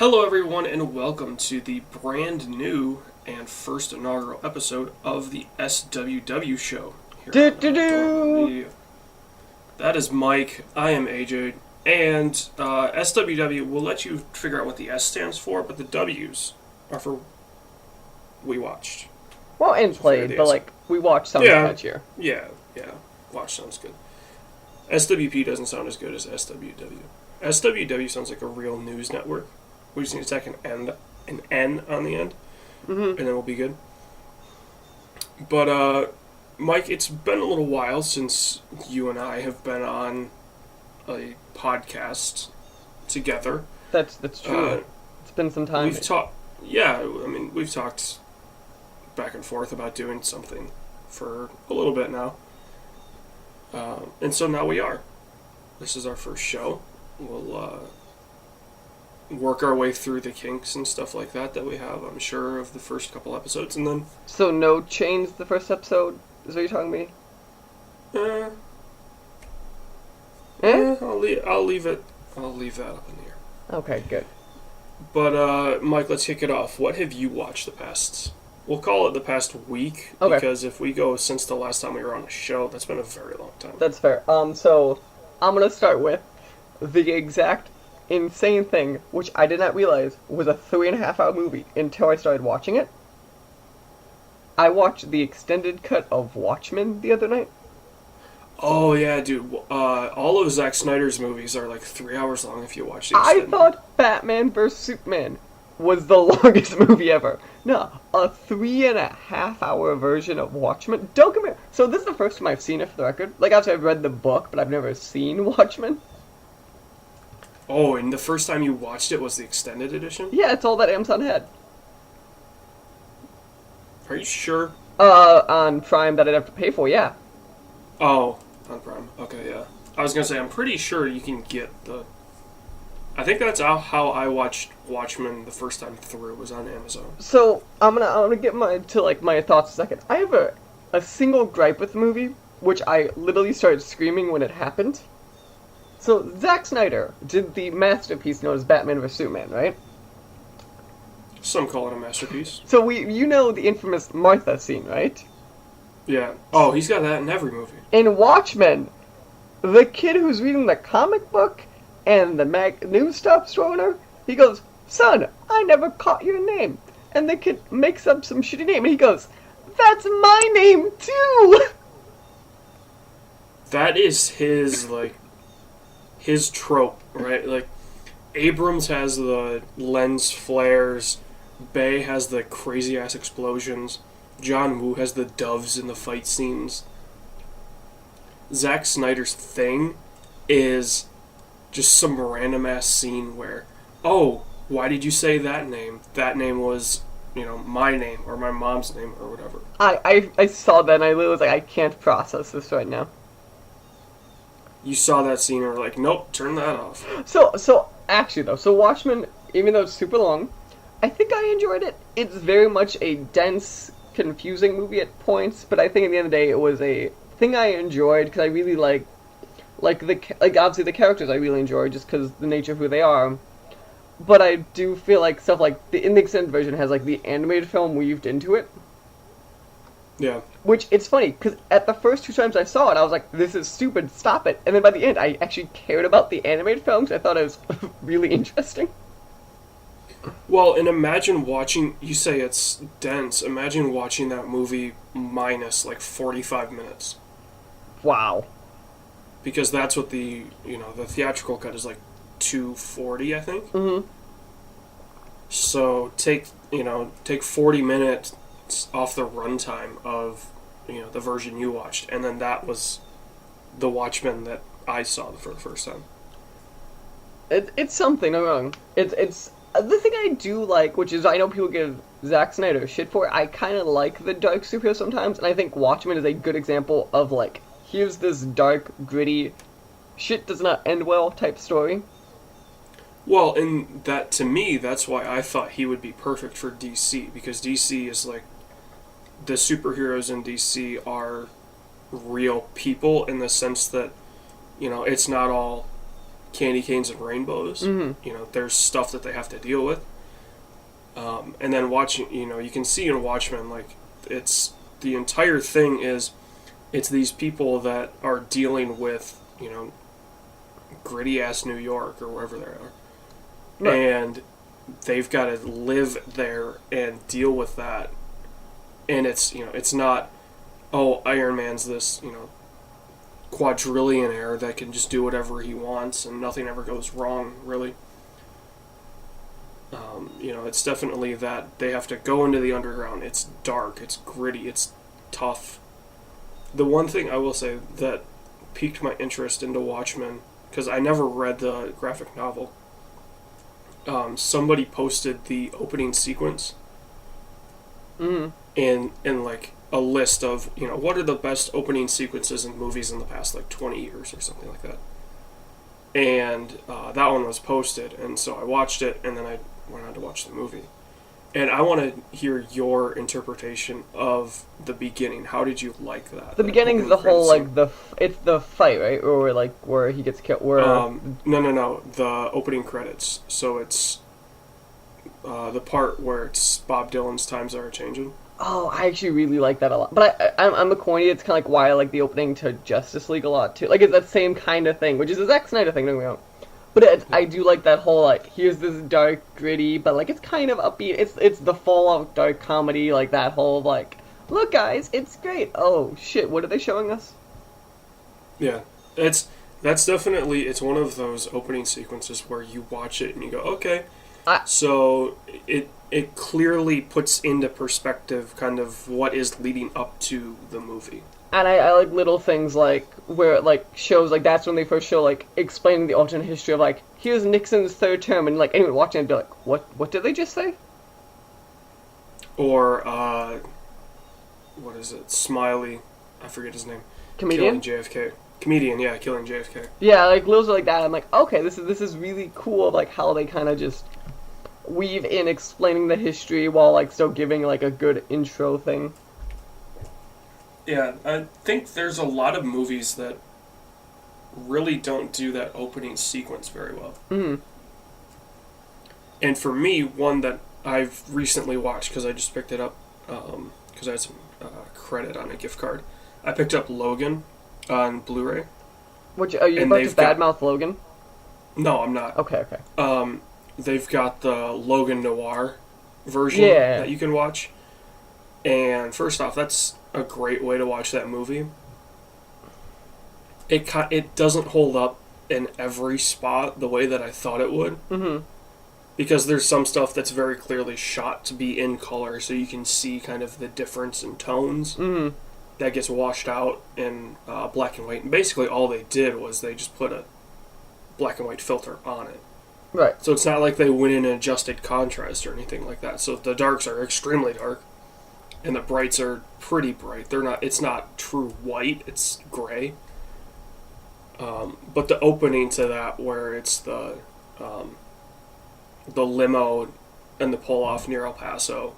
Hello, everyone, and welcome to the brand new and first inaugural episode of the SWW show. Here on Dormant Media. That is Mike. I am AJ. And SWW will let you figure out what the S stands for, but the W's are for we watched. Well, and played, but like, we watched something catchier. Yeah. Watch sounds good. SWP doesn't sound as good as SWW. SWW sounds like a real news network. We just need to tack an N on the end, and then we'll be good. But, Mike, it's been a little while since you and I have been on a podcast together. That's true. It's been some time. We've talked back and forth about doing something for a little bit now. And so now we are. This is our first show. We'll work our way through the kinks and stuff like that we have, I'm sure, of the first couple episodes, and then... So no change the first episode? Is what you're telling me? I'll leave that up in the air. Okay, good. But, Mike, let's kick it off. What have you watched the past... We'll call it the past week, okay. Because if we go since the last time we were on a show, that's been a very long time. That's fair. So, I'm gonna start with the exact insane thing, which I did not realize was a 3.5-hour movie until I started watching it. I watched the extended cut of Watchmen the other night. Oh, yeah, dude. All of Zack Snyder's movies are like 3 hours long if you watch the extended. I thought Batman vs. Superman was the longest movie ever. No, a 3.5-hour version of Watchmen. Don't come here. So this is the first time I've seen it, for the record. Like, obviously I've read the book, but I've never seen Watchmen. Oh, and the first time you watched it was the extended edition? Yeah, it's all that Amazon had. Are you sure? On Prime that I'd have to pay for, yeah. Oh, on Prime. Okay, yeah. I was gonna say, I'm pretty sure you can get the... I think that's how I watched Watchmen the first time through, was on Amazon. So, I'm gonna get my thoughts in a second. I have a single gripe with the movie, which I literally started screaming when it happened. So, Zack Snyder did the masterpiece known as Batman vs. Superman, right? Some call it a masterpiece. So, you know the infamous Martha scene, right? Yeah. Oh, he's got that in every movie. In Watchmen, the kid who's reading the comic book and the news stops throwing her, he goes, "Son, I never caught your name." And the kid makes up some shitty name, and he goes, "That's my name, too!" That is his trope, right? Like, Abrams has the lens flares, Bay has the crazy-ass explosions, John Woo has the doves in the fight scenes. Zack Snyder's thing is just some random-ass scene where, oh, why did you say that name? That name was, my name, or my mom's name, or whatever. I saw that, and I literally was like, I can't process this right now. You saw that scene and were like, nope, turn that off. So actually though, so Watchmen, even though it's super long, I think I enjoyed it. It's very much a dense, confusing movie at points, but I think at the end of the day it was a thing I enjoyed because I really like obviously the characters I really enjoy just because the nature of who they are. But I do feel like stuff like in the extended version has like the animated film weaved into it. Yeah. Which, it's funny, because at the first 2 times I saw it, I was like, this is stupid, stop it. And then by the end, I actually cared about the animated film, because I thought it was really interesting. Well, and imagine watching, you say it's dense, imagine watching that movie minus, 45 minutes. Wow. Because that's what the theatrical cut is 240, I think. Mm-hmm. So, take 40 minutes off the runtime of the version you watched, and then that was the Watchmen that I saw for the first time. It's something, no wrong. It's the thing I do like, which is I know people give Zack Snyder shit for. I kind of like the dark superhero sometimes, and I think Watchmen is a good example of here's this dark, gritty, shit does not end well type story. Well, and that to me, that's why I thought he would be perfect for DC, because DC is the superheroes in DC are real people in the sense that, it's not all candy canes and rainbows. Mm-hmm. You know, there's stuff that they have to deal with. And then watching, you know, you can see in Watchmen, like, it's, the entire thing is, it's these people that are dealing with, you know, gritty-ass New York, or wherever they are. Right. And they've got to live there and deal with that. And it's, you know, it's not, oh, Iron Man's this, you know, quadrillionaire that can just do whatever he wants and nothing ever goes wrong, really. You know, it's definitely that they have to go into the underground. It's dark, it's gritty, it's tough. The one thing I will say that piqued my interest into Watchmen, because I never read the graphic novel, somebody posted the opening sequence in like a list of, you know, what are the best opening sequences in movies in the past like 20 years or something like that. And that one was posted, and so I watched it, and then I went on to watch the movie. And I want to hear your interpretation of the beginning. How did you like that? The beginning is the whole, like, it's the fight, right? Or, like, where he gets killed, where... No. The opening credits. So it's the part where it's Bob Dylan's Times Are A-Changin'. Oh, I actually really like that a lot. But I'm a corny. It's kind of like why I like the opening to Justice League a lot, too. Like, it's that same kind of thing, which is a Zack Snyder thing, don't get me wrong. But I do like that whole, like, here's this dark, gritty, but, like, it's kind of upbeat. It's the Fallout dark comedy, like, that whole, like, look, guys, it's great. Oh, shit, what are they showing us? Yeah, that's definitely, it's one of those opening sequences where you watch it and you go, okay. So it clearly puts into perspective kind of what is leading up to the movie. And I like little things like where it like shows like that's when they first show like explaining the alternate history of like here's Nixon's third term, and like anyone watching it'd be like what did they just say? Or what is it? Smiley, I forget his name. Comedian? Killing JFK. Comedian, yeah, killing JFK. Yeah, like little like that. I'm like, okay, this is really cool. Like how they kind of just weave in explaining the history while like still giving like a good intro thing. Yeah, I think there's a lot of movies that really don't do that opening sequence very well. Mm-hmm. And for me, one that I've recently watched, because I just picked it up, because I had some credit on a gift card, I picked up Logan on Blu-ray. Which, are you about to badmouth Logan? No, I'm not. Okay. They've got the Logan Noir version that you can watch. And first off, that's a great way to watch that movie. It doesn't hold up in every spot the way that I thought it would. Mm-hmm. Because there's some stuff that's very clearly shot to be in color, so you can see kind of the difference in tones. Mm-hmm. That gets washed out in black and white. And basically all they did was they just put a black and white filter on it. Right. So it's not like they went in and adjusted contrast or anything like that. So the darks are extremely dark, and the brights are pretty bright. It's not true white, it's gray. But the opening to that, where it's the limo and the pull-off near El Paso,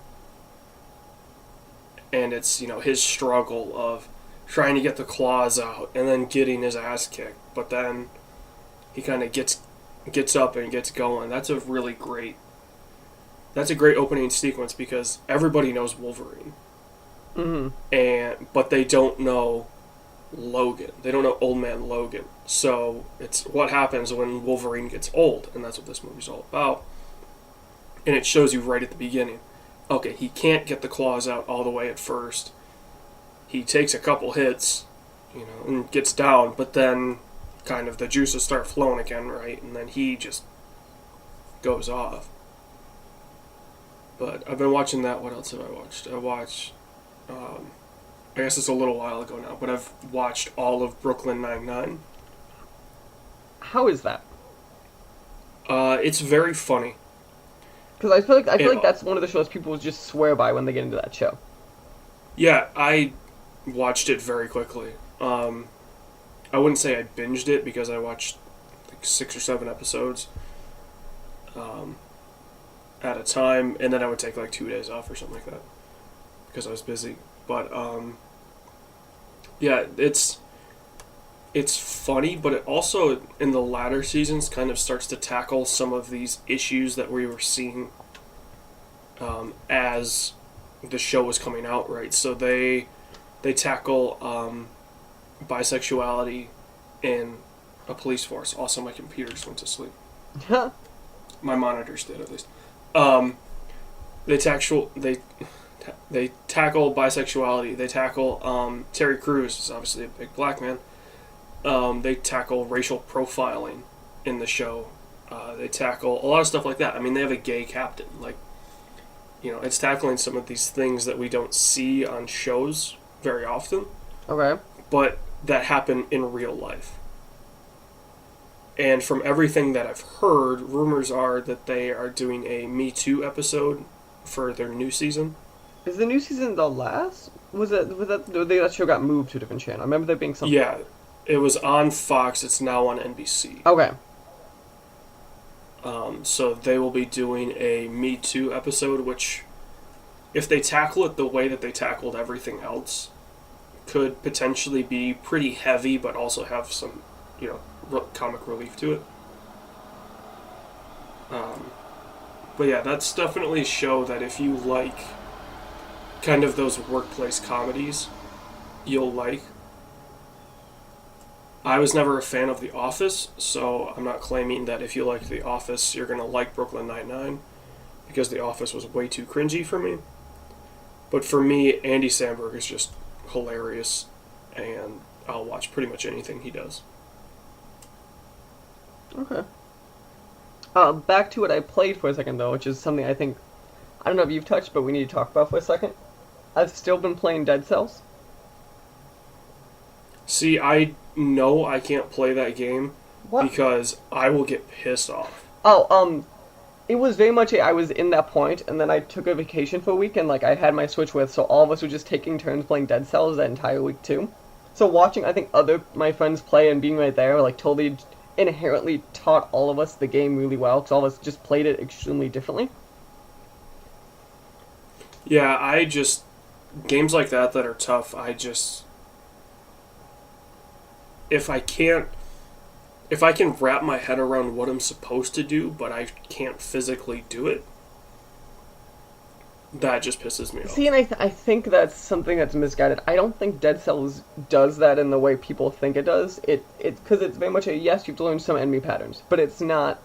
and it's, you know, his struggle of trying to get the claws out and then getting his ass kicked, but then he kind of gets up and gets going. That's a great opening sequence, because everybody knows Wolverine. Mm-hmm. But they don't know Logan. They don't know Old Man Logan. So it's what happens when Wolverine gets old, and that's what this movie's all about. And it shows you right at the beginning. Okay, he can't get the claws out all the way at first. He takes a couple hits, you know, and gets down, but then kind of the juices start flowing again, right? And then he just goes off. But I've been watching that. What else have I watched? I watched, I guess it's a little while ago now, but I've watched all of Brooklyn Nine-Nine. How is that? It's very funny. Because I feel like that's one of the shows people just swear by when they get into that show. Yeah, I watched it very quickly. I wouldn't say I binged it, because I watched like 6 or 7 episodes at a time, and then I would take like 2 days off or something like that, because I was busy. But yeah, it's funny, but it also, in the latter seasons, kind of starts to tackle some of these issues that we were seeing as the show was coming out, right? So they tackle bisexuality in a police force. Also, my computers went to sleep. My monitors did, at least. They tackle bisexuality. They tackle Terry Crews is obviously a big black man. They tackle racial profiling in the show. They tackle a lot of stuff like that. I mean, they have a gay captain. Like, it's tackling some of these things that we don't see on shows very often. Okay. But that happen in real life. And from everything that I've heard, rumors are that they are doing a Me Too episode for their new season. Is the new season the last? That show got moved to a different channel? I remember there being something. Yeah, it was on Fox. It's now on NBC. Okay. So they will be doing a Me Too episode, which, if they tackle it the way that they tackled everything else, could potentially be pretty heavy, but also have some, comic relief to it. But yeah, that's definitely a show that if you like kind of those workplace comedies, you'll like. I was never a fan of The Office, so I'm not claiming that if you like The Office, you're going to like Brooklyn Nine-Nine, because The Office was way too cringy for me. But for me, Andy Samberg is just hilarious, and I'll watch pretty much anything he does. Okay. Back to what I played for a second, though, which is something I don't know if you've touched, but we need to talk about for a second. I've still been playing Dead Cells. See, I know I can't play that game because I will get pissed off. Oh, it was very much I was in that point, and then I took a vacation for a week, and I had my Switch with, so all of us were just taking turns playing Dead Cells that entire week too. So watching, I think, my friends play and being right there, totally inherently taught all of us the game really well, because all of us just played it extremely differently. Yeah, games like that are tough, if I can wrap my head around what I'm supposed to do, but I can't physically do it, that just pisses me off. See, and I think that's something that's misguided. I don't think Dead Cells does that in the way people think it does. Because it's very much yes, you have to learn some enemy patterns, but it's not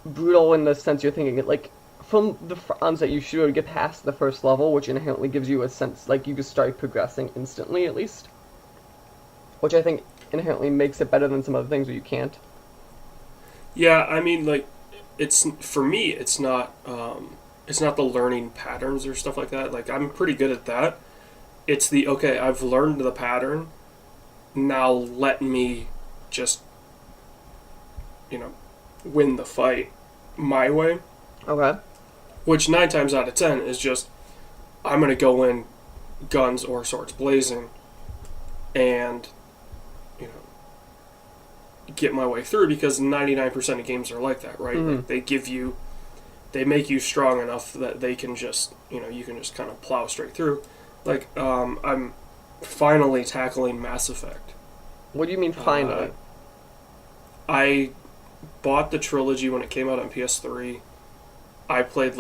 brutal in the sense you're thinking it. From the onset, you should get past the first level, which inherently gives you a sense, you just start progressing instantly, at least. Which I think inherently makes it better than some other things where you can't. Yeah, I mean, it's, for me, it's not the learning patterns or stuff like that. I'm pretty good at that. It's okay, I've learned the pattern, now let me just, win the fight my way. Okay. Which 9 times out of 10 is just, I'm going to go in guns or swords blazing and, get my way through, because 99% of games are like that, right? Mm-hmm. They make you strong enough that they can just, you can just kind of plow straight through. I'm finally tackling Mass Effect. What do you mean finally? I bought the trilogy when it came out on PS3. I played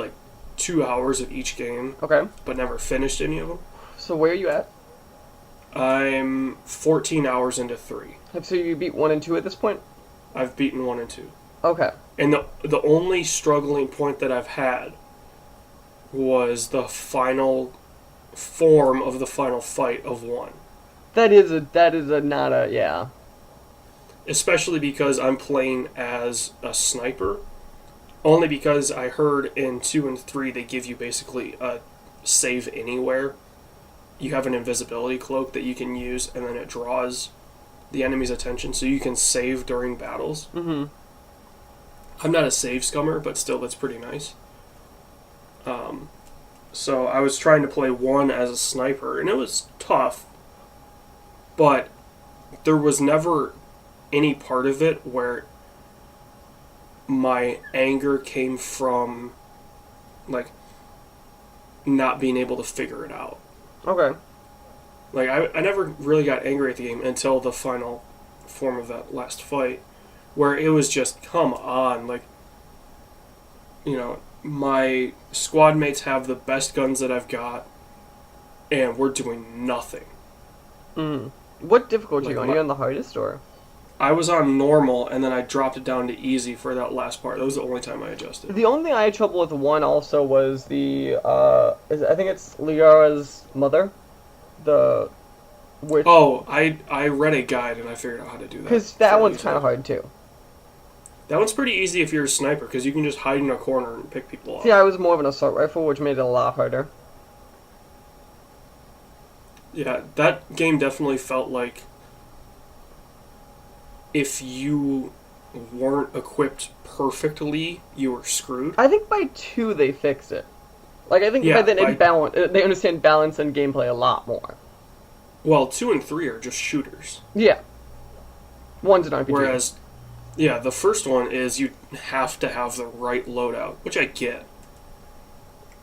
2 hours of each game. Okay. But never finished any of them. So where are you at? I'm 14 hours into 3. So you beat 1 and 2 at this point? I've beaten 1 and 2. Okay. And the only struggling point that I've had was the final form of the final fight of 1. That is not a, yeah. Especially because I'm playing as a sniper. Only because I heard in 2 and 3 they give you basically a save anywhere. You have an invisibility cloak that you can use, and then it draws the enemy's attention, so you can save during battles. Mm-hmm. I'm not a save scummer, but still, that's pretty nice. So I was trying to play 1 as a sniper, and it was tough, but there was never any part of it where my anger came from, not being able to figure it out. Okay. I never really got angry at the game until the final form of that last fight, where it was just, come on, like, my squad mates have the best guns that I've got, and we're doing nothing. Mm. What difficulty Like, are you on? You on the hardest, or? I was on normal, and then I dropped it down to easy for that last part. That was the only time I adjusted. The only thing I had trouble with one also was the I think it's Liara's mother, the which Oh, I read a guide and I figured out how to do that. because that fairly one's kind of easily. hard too. That one's pretty easy if you're a sniper because you can just hide in a corner and pick people off. See, I was more of an assault rifle, which made it a lot harder. Yeah, that game definitely felt like if you weren't equipped perfectly, you were screwed. I think by 2 they fixed it. Like I think Yeah, by then by- they understand balance and gameplay a lot more. Well, 2 and 3 are just shooters. Yeah, one's an RPG. Whereas, yeah, the first one is you have to have the right loadout, which I get.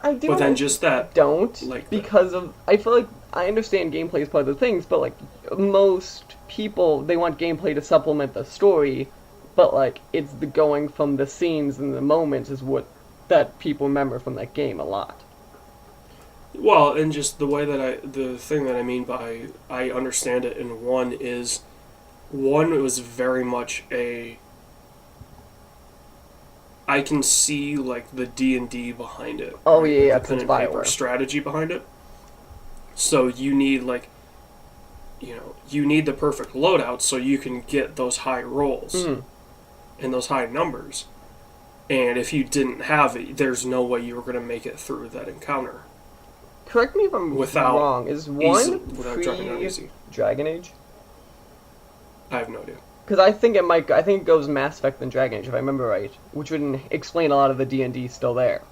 I do. But then just that, don't like because of I feel like I understand gameplay is part of the things, but like most people they want gameplay to supplement the story, but like it's the going from the scenes and the moments is what that people remember from that game a lot. well, and just the way that the thing that I mean by I understand it in one is, one was very much I can see like the D&D behind it. Oh right? yeah, Like, yeah, the it's pen and paper Bioware. strategy behind it. So you need like, you need the perfect loadout so you can get those high rolls Mhm. and those high numbers. And if you didn't have it, there's no way you were going to make it through that encounter Correct me if I'm without wrong. Is without dropping down pre easy. Dragon Age? I have no idea. Because I think it might. I think it goes Mass Effect than Dragon Age, if I remember right, which would explain a lot of the D&D still there.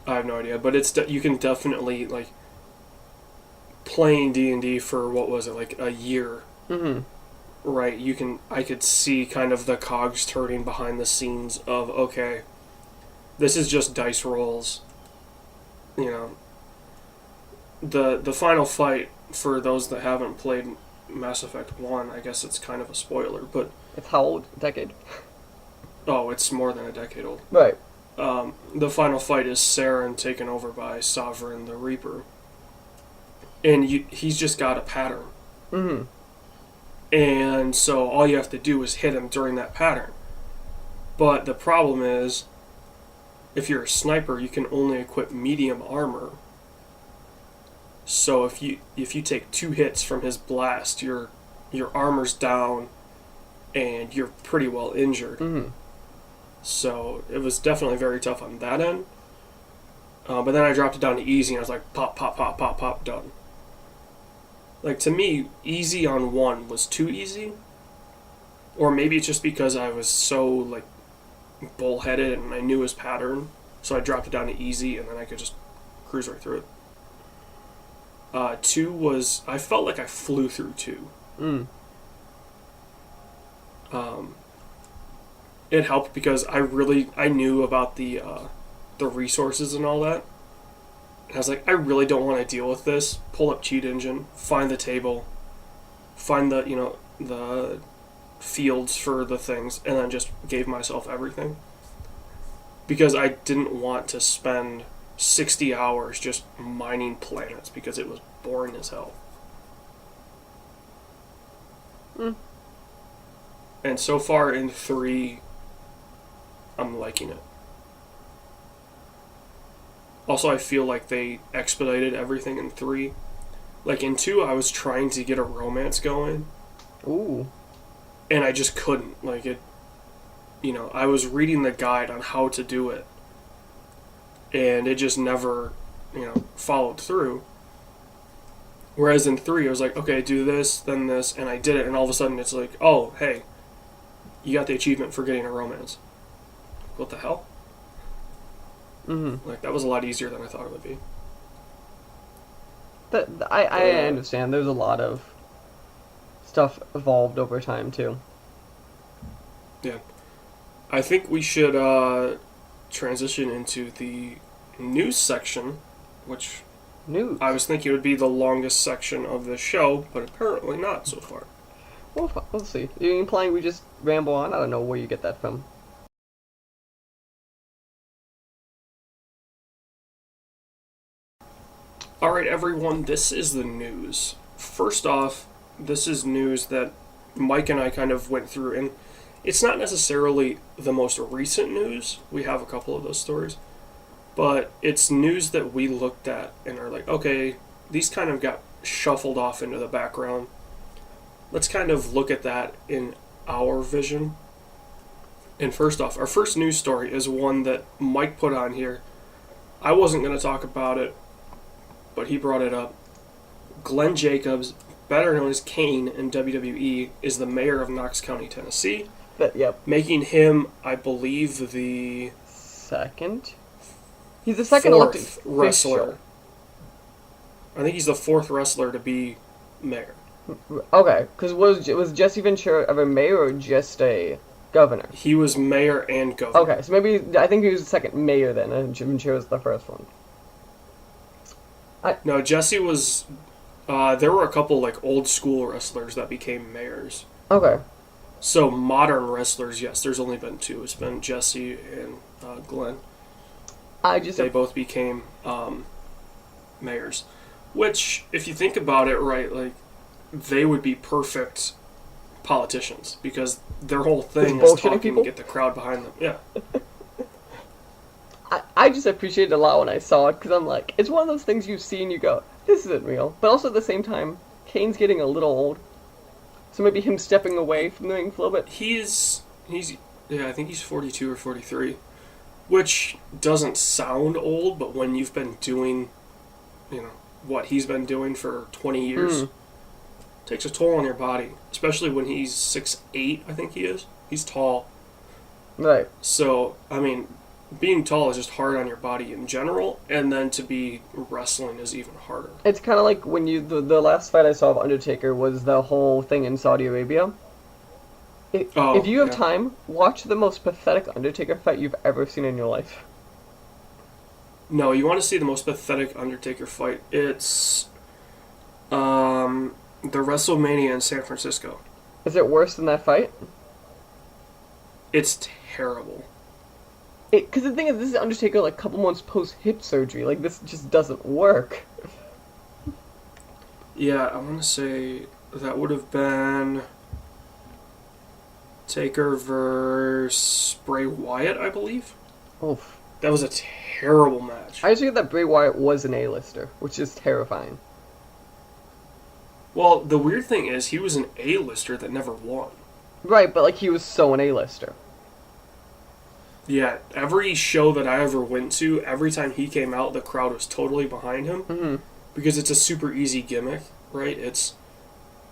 I have no idea, but you can definitely like playing D&D for what was it like a year, Mm-hmm. right? I could see kind of the cogs turning behind the scenes of okay, this is just dice rolls, The final fight for those that haven't played Mass Effect 1, I guess it's kind of a spoiler, but It's how old? A decade? oh, it's more than a decade old. Right. The final fight is Saren taken over by Sovereign the Reaper. And he's just got a pattern. Mm-hmm. And so all you have to do is hit him during that pattern. But the problem is, if you're a sniper, you can only equip medium armor. So if you take 2 hits from his blast, your armor's down, and you're pretty well injured. Mm-hmm. So it was definitely very tough on that end. But then I dropped it down to easy, and I was like, pop, pop, pop, pop, pop, done. Like, to me, easy on 1 was too easy. Or maybe it's just because I was so, like, bullheaded and I knew his pattern. So I dropped it down to easy, and then I could just cruise right through it. 2 was... I felt like I flew through 2. Mm. It helped because I knew about the resources and all that. And I was like, I really don't want to deal with this. Pull up Cheat Engine, find the table, find the fields for the things, and then just gave myself everything. Because I didn't want to spend 60 hours just mining planets because it was boring as hell. Mm. And so far in 3, I'm liking it. Also, I feel like they expedited everything in 3. Like, in 2, I was trying to get a romance going, Ooh. and I just couldn't. Like, I was reading the guide on how to do it, and it just never, followed through. Whereas in 3, I was like, okay, do this, then this, and I did it, and all of a sudden it's like, oh, hey, you got the achievement for getting a romance. What the hell? Mm-hmm. Like, that was a lot easier than I thought it would be. I understand. There's a lot of stuff evolved over time too. Yeah. I think we should transition into the news section, which News. I was thinking would be the longest section of the show, but apparently not so far. We'll see. Are you implying we just ramble on? I don't know where you get that from. Alright, everyone, this is the news. First off, this is news that Mike and I kind of went through, and it's not necessarily the most recent news. We have a couple of those stories. But it's news that we looked at and are like, okay, these kind of got shuffled off into the background. Let's kind of look at that in our vision. And first off, our first news story is one that Mike put on here. I wasn't going to talk about it, but he brought it up. Glenn Jacobs, better known as Kane in WWE, is the mayor of Knox County, Tennessee. Yep. Making him, I believe, the second. He's the second elected wrestler. official. I think he's the fourth wrestler to be mayor. Okay, because was Jesse Ventura ever mayor or just a governor? He was mayor and governor. Okay, so maybe I think he was the second mayor then, and Ventura was the first one. No, Jesse was. There were a couple like old school wrestlers that became mayors. Okay. So modern wrestlers, yes, there's only been two. It's been Jesse and Glenn. They both became mayors, which, if you think about it, right, like they would be perfect politicians because their whole thing is talking people to get the crowd behind them. Yeah. I just appreciated it a lot when I saw it because I'm like, it's one of those things you see and you go, this isn't real. But also at the same time, Kane's getting a little old, so maybe him stepping away from the ring for a little bit. He's yeah, I think he's 42 or 43. Which doesn't sound old, but when you've been doing, what he's been doing for 20 years, takes a toll on your body. Especially when he's 6'8", I think he is. He's tall. Right. So, I mean, being tall is just hard on your body in general, and then to be wrestling is even harder. It's kind of like when the last fight I saw of Undertaker was the whole thing in Saudi Arabia. If you have time, watch the most pathetic Undertaker fight you've ever seen in your life. No, you want to see the most pathetic Undertaker fight. It's the WrestleMania in San Francisco. Is it worse than that fight? It's terrible. Because the thing is, this is Undertaker like a couple months post-hip surgery. Like, this just doesn't work. Yeah, I want to say that would have been Taker versus Bray Wyatt, I believe. Oof. That was a terrible match. I just figured that Bray Wyatt was an A-lister, which is terrifying. Well, the weird thing is, he was an A-lister that never won. Right, but like he was so an A-lister. Yeah, every show that I ever went to, every time he came out, the crowd was totally behind him. Mm-hmm. Because it's a super easy gimmick, right?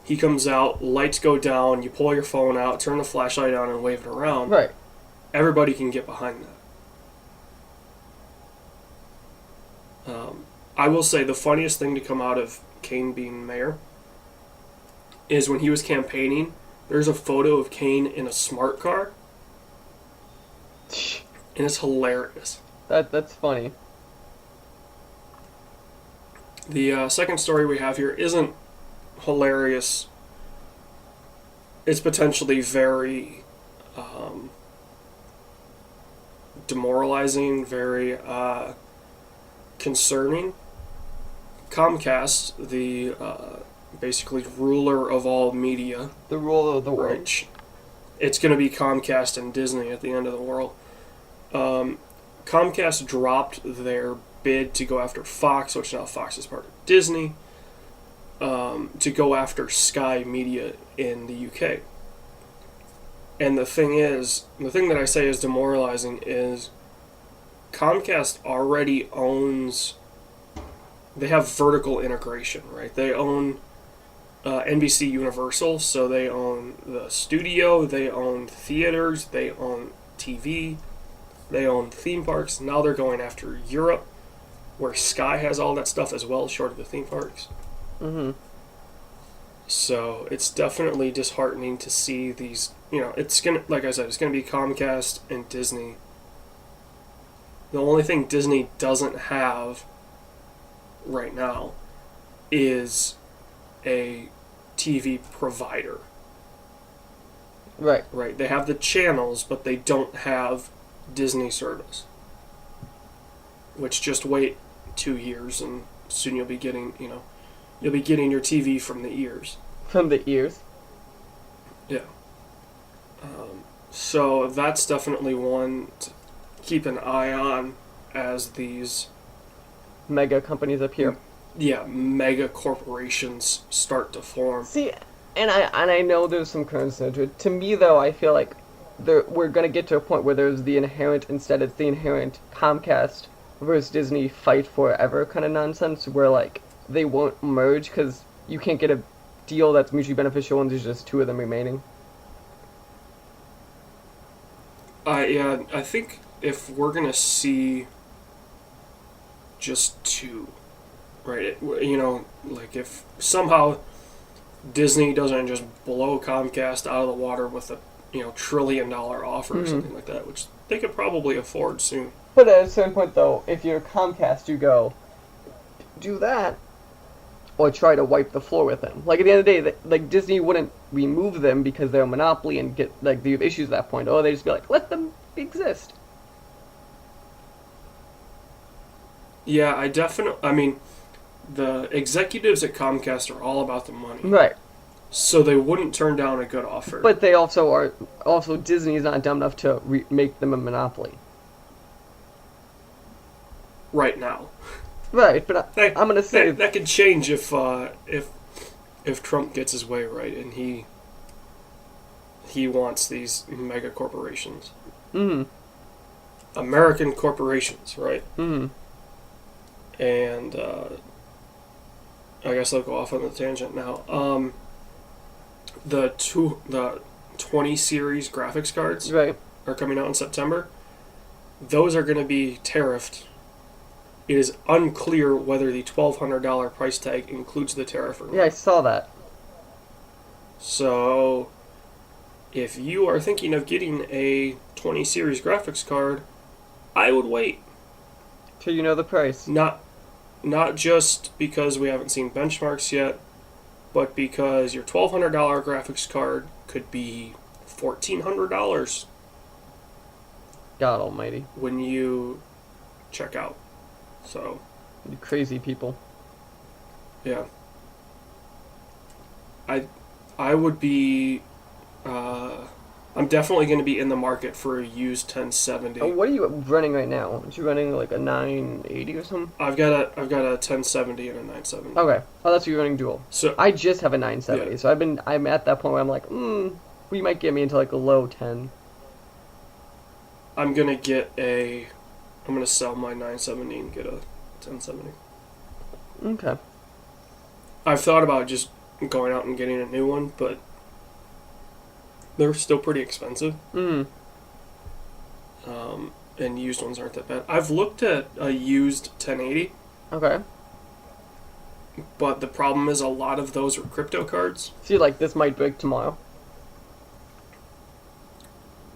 He comes out, lights go down, you pull your phone out, turn the flashlight on, and wave it around. Right. Everybody can get behind that. I will say the funniest thing to come out of Kane being mayor is when he was campaigning, there's a photo of Kane in a smart car, and it's hilarious. That's funny. The second story we have here isn't hilarious. It's potentially very demoralizing, very concerning. Comcast, the basically ruler of all media, the ruler of the world. Right, it's going to be Comcast and Disney at the end of the world. Comcast dropped their bid to go after Fox, which now Fox is part of Disney, to go after Sky Media in the UK. And the thing that I say is demoralizing is Comcast already owns, they have vertical integration, right? They own NBC Universal, so they own the studio, they own theaters, they own TV, they own theme parks. Now they're going after Europe, where Sky has all that stuff as well, short of the theme parks. Mm-hmm. So it's definitely disheartening to see these. It's gonna, like I said, it's gonna be Comcast and Disney. The only thing Disney doesn't have right now is a TV provider. Right. Right? They have the channels, but they don't have Disney service. Which just wait 2 years and soon you'll be getting, you'll be getting your TV from the ears. From the ears? Yeah. So that's definitely one to keep an eye on as these Mega companies appear. mega corporations start to form. See, and I know there's some concern to it. To me, though, I feel like we're going to get to a point where there's the inherent, instead it's the inherent Comcast versus Disney fight forever kind of nonsense, where, like, they won't merge because you can't get a deal that's mutually beneficial and there's just two of them remaining. I think if we're going to see just two, right? Like if somehow Disney doesn't just blow Comcast out of the water with a $1 trillion offer or something like that, which they could probably afford soon. But at a certain point, though, if you're Comcast, you go do that or try to wipe the floor with them. Like at the end of the day, like Disney wouldn't remove them because they're a monopoly and get like they have issues at that point. Or they just be like, let them exist. Yeah, I mean, the executives at Comcast are all about the money. Right. So they wouldn't turn down a good offer. But they also Disney is not dumb enough to make them a monopoly. Right now. Right, but I'm gonna say that could change if Trump gets his way right and he wants these mega corporations. American corporations, right? And I guess I'll go off on the tangent now. The 20 series graphics cards right. are coming out in September. Those are going to be tariffed. It is unclear whether the $1,200 price tag includes the tariff or not. Yeah, I saw that. So, if you are thinking of getting a 20 series graphics card, I would wait. Till you know the price. Not just because we haven't seen benchmarks yet, but because your $1,200 graphics card could be $1,400 God almighty. when you check out. So, You crazy people. yeah. I would be... I'm definitely going to be in the market for a used 1070. What are you running right now? Are you running like a 980 or something? I've got a 1070 and a 970. Okay. Oh, that's what you're running dual. So I just have a 970, Yeah. so I'm at that point where I'm like, we might get me into like a low 10. I'm gonna sell my 970 and get a 1070. Okay. I've thought about just going out and getting a new one, but they're still pretty expensive. And used ones aren't that bad. I've looked at a used 1080, Okay. but the problem is a lot of those are crypto cards. So you're like, this might break tomorrow.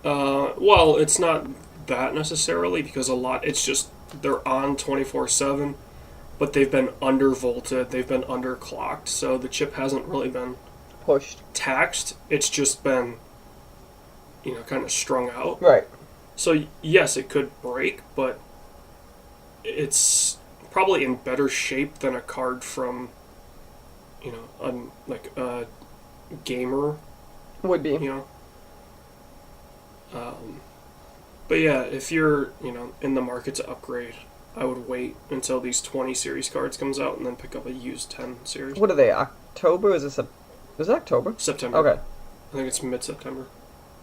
Well, it's not that necessarily because it's just they're on 24/7, but they've been undervolted, they've been underclocked, so the chip hasn't really been Pushed. taxed. It's just been, kind of strung out. Right. So yes, it could break, but it's probably in better shape than a card from, like a gamer, Would be. But yeah, if you're, in the market to upgrade, I would wait until these 20 series cards comes out and then pick up a used 10 series. What are they? October? Is it October? September. Okay. I think it's mid-September.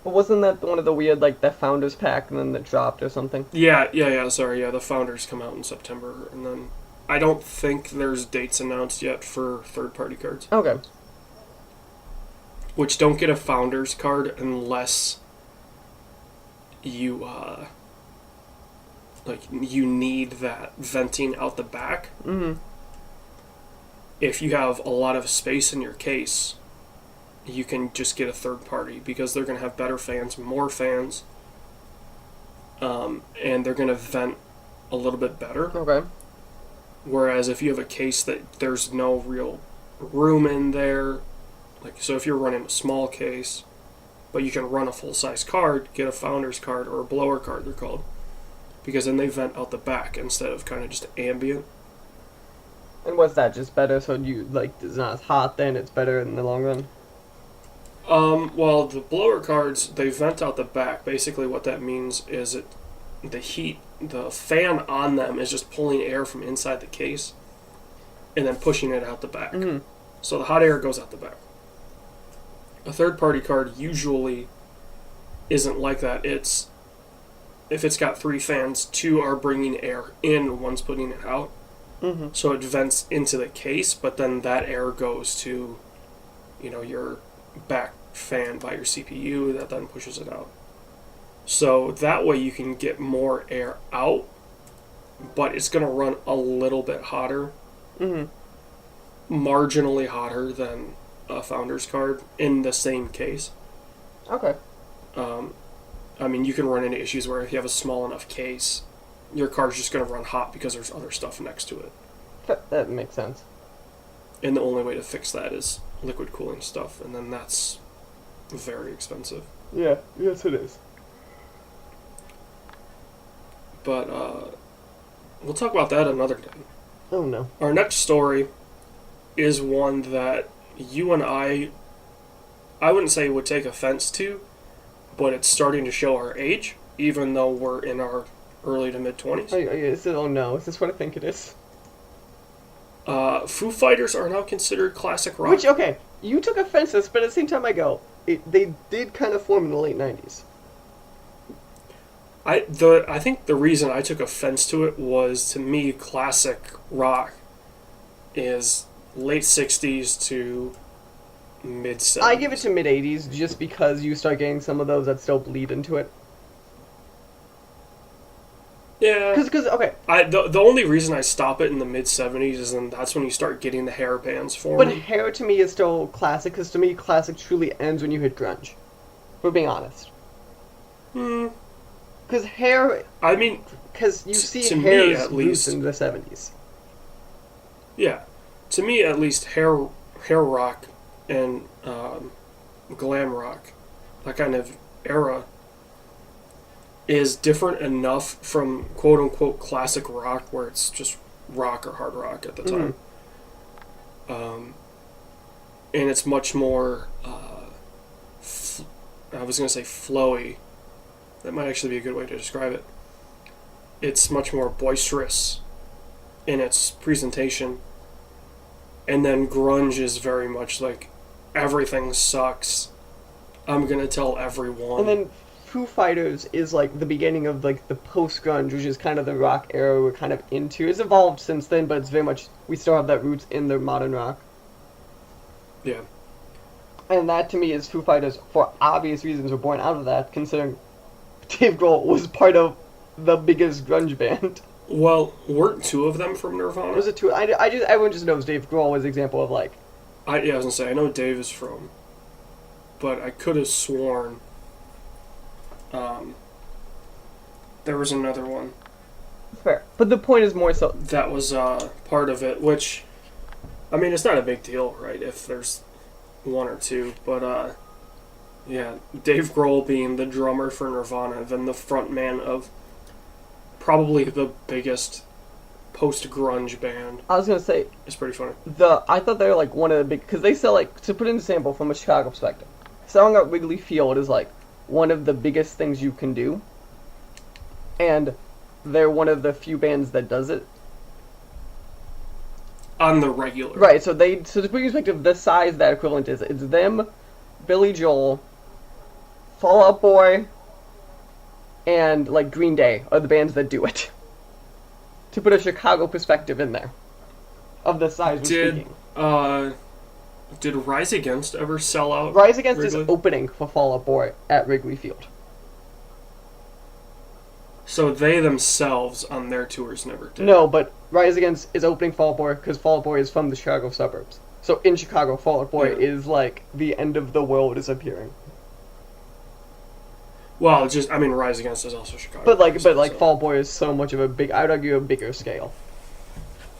But wasn't that one of the weird, like, the Founders Pack and then it dropped or something? Yeah, sorry, the Founders come out in September, and then I don't think there's dates announced yet for third-party cards. Okay. Which don't get a Founders card unless you, you need that venting out the back. If you have a lot of space in your case, you can just get a third party because they're going to have better fans, more fans, and they're going to vent a little bit better. Okay. Whereas if you have a case that there's no real room in there, so if you're running a small case, But you can run a full-size card, get a founder's card, or a blower card, they're called. Because then they vent out the back instead of kind of just ambient. And what's that? Just better so you, like, it's not as hot then, it's better in the long run? Well, the blower cards, they vent out the back. Basically what that means is the heat, the fan on them is just pulling air from inside the case and then pushing it out the back. Mm-hmm. So the hot air goes out the back. A third-party card usually isn't like that. If it's got 3 fans, 2 are bringing air in, 1's putting it out. Mm-hmm. So it vents into the case, but then that air goes to, your back fan by your CPU that then pushes it out. So that way you can get more air out, but it's going to run a little bit hotter. Mm-hmm. Marginally hotter than a founder's card in the same case. Okay. You can run into issues where if you have a small enough case, your card's just going to run hot because there's other stuff next to it. That makes sense. And the only way to fix that is liquid cooling stuff, and then that's very expensive. Yeah, yes it is. But we'll talk about that another day. Oh no. Our next story is one that you and I wouldn't say would take offense to, but it's starting to show our age, even though we're in our early to mid-20s. Oh no, is this what I think it is? Foo Fighters are now considered classic rock. Which, okay, you took offense to this, but at the same time I go, they did kind of form in the late 90s. I think the reason I took offense to it was, to me, classic rock is late 60s to mid 70s. I give it to mid 80s just because you start getting some of those that still bleed into it. Yeah. Because okay. The only reason I stop it in the mid 70s is then that's when you start getting the hair bands forming. But hair to me is still classic, because to me classic truly ends when you hit grunge. If we're being honest. Because hair... Because you see hair's roots in the 70s. Yeah. To me, at least, hair rock and glam rock, that kind of era, is different enough from quote-unquote classic rock, where it's just rock or hard rock at the time. And it's much more, I was going to say flowy. That might actually be a good way to describe it. It's much more boisterous in its presentation. And then grunge is very much like, everything sucks. I'm going to tell everyone. And then Foo Fighters is like the beginning of like the post-grunge, which is kind of the rock era we're kind of into. It's evolved since then, but it's very much, we still have that roots in the modern rock. Yeah. And that to me is Foo Fighters, for obvious reasons, were born out of that, considering Dave Grohl was part of the biggest grunge band. Well, weren't 2 of them from Nirvana? Was it 2? Everyone just knows Dave Grohl was an example of like... I was going to say, I know Dave is from, but I could have sworn there was another one. Fair. But the point is more so... That was part of it, which, it's not a big deal, right, if there's 1 or 2, but, yeah, Dave Grohl being the drummer for Nirvana, then the frontman of probably the biggest post-grunge band. I was going to say... It's pretty funny. I thought they were, like, one of the big... Because they sell, like... To put in an example from a Chicago perspective, selling at Wrigley Field is, like, one of the biggest things you can do. And they're one of the few bands that does it. On the regular. Right, so to put in perspective, the size that equivalent is, it's them, Billy Joel, Fall Out Boy, and, like, Green Day are the bands that do it. To put a Chicago perspective in there. Of the size we're speaking. Did Rise Against ever sell out? Rise Against Wrigley? is opening for Fall Out Boy at Wrigley Field. So they themselves on their tours never did. No, but Rise Against is opening Fall Out Boy because Fall Out Boy is from the Chicago suburbs. So in Chicago, Fall Out Boy is like the end of the world is appearing. Well, Rise Against is also Chicago. But Fall Out Boy is so much of a big, I would argue, a bigger scale.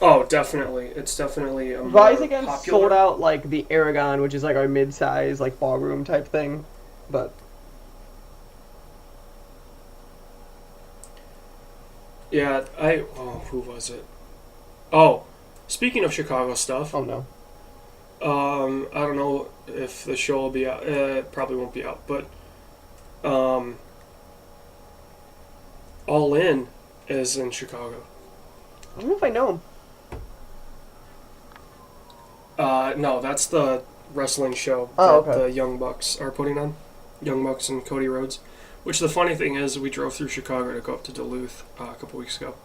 Oh, definitely. It's definitely a more Rise Against popular... sold out like the Aragon, which is like our mid-size like ballroom type thing, but Yeah, who was it? Oh, speaking of Chicago stuff, Oh no. I don't know if the show will be out. It probably won't be out, but um, All In is in Chicago. I don't know if I know him. No, that's the wrestling show Oh, that okay. the Young Bucks are putting on. Young Bucks and Cody Rhodes. Which the funny thing is, we drove through Chicago to go up to Duluth a couple weeks ago,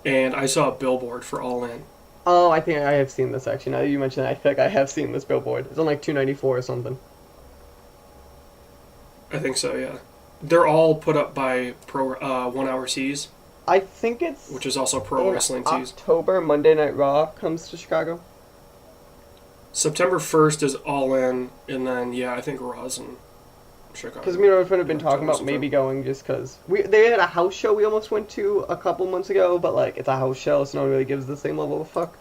and I saw a billboard for All In. Oh, I think I have seen this actually. Now that you mention it, I think I have seen this billboard. It's on like 294 or something. I think so, yeah. They're all put up by Pro 1 Hour Tees, I think it's which is also Pro in Wrestling Tees. October. Monday Night Raw comes to Chicago. September 1st is All In, and then, yeah, I think Raw's in Chicago. Because me and my friend have been talking about October maybe going just because they had a house show we almost went to a couple months ago, but like it's a house show, so no one really gives the same level of fuck.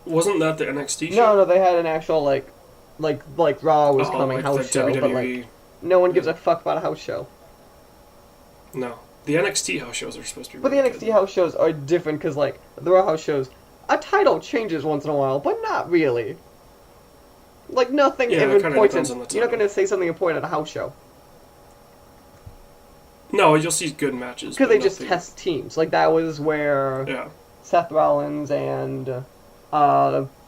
Wasn't that the NXT No, show? no, they had an actual like Raw was coming like house the show, but WWE. like no one gives a fuck about a house show. No. The NXT house shows are supposed to be But the really NXT good. house shows are different because like the Raw house shows, a title changes once in a while, but not really. Like nothing Yeah, it ever kinda important. depends on the You're not title. going to say something important at a house show No, you'll see good matches. because but they just nothing- test teams. Like that was where Yeah. Seth Rollins and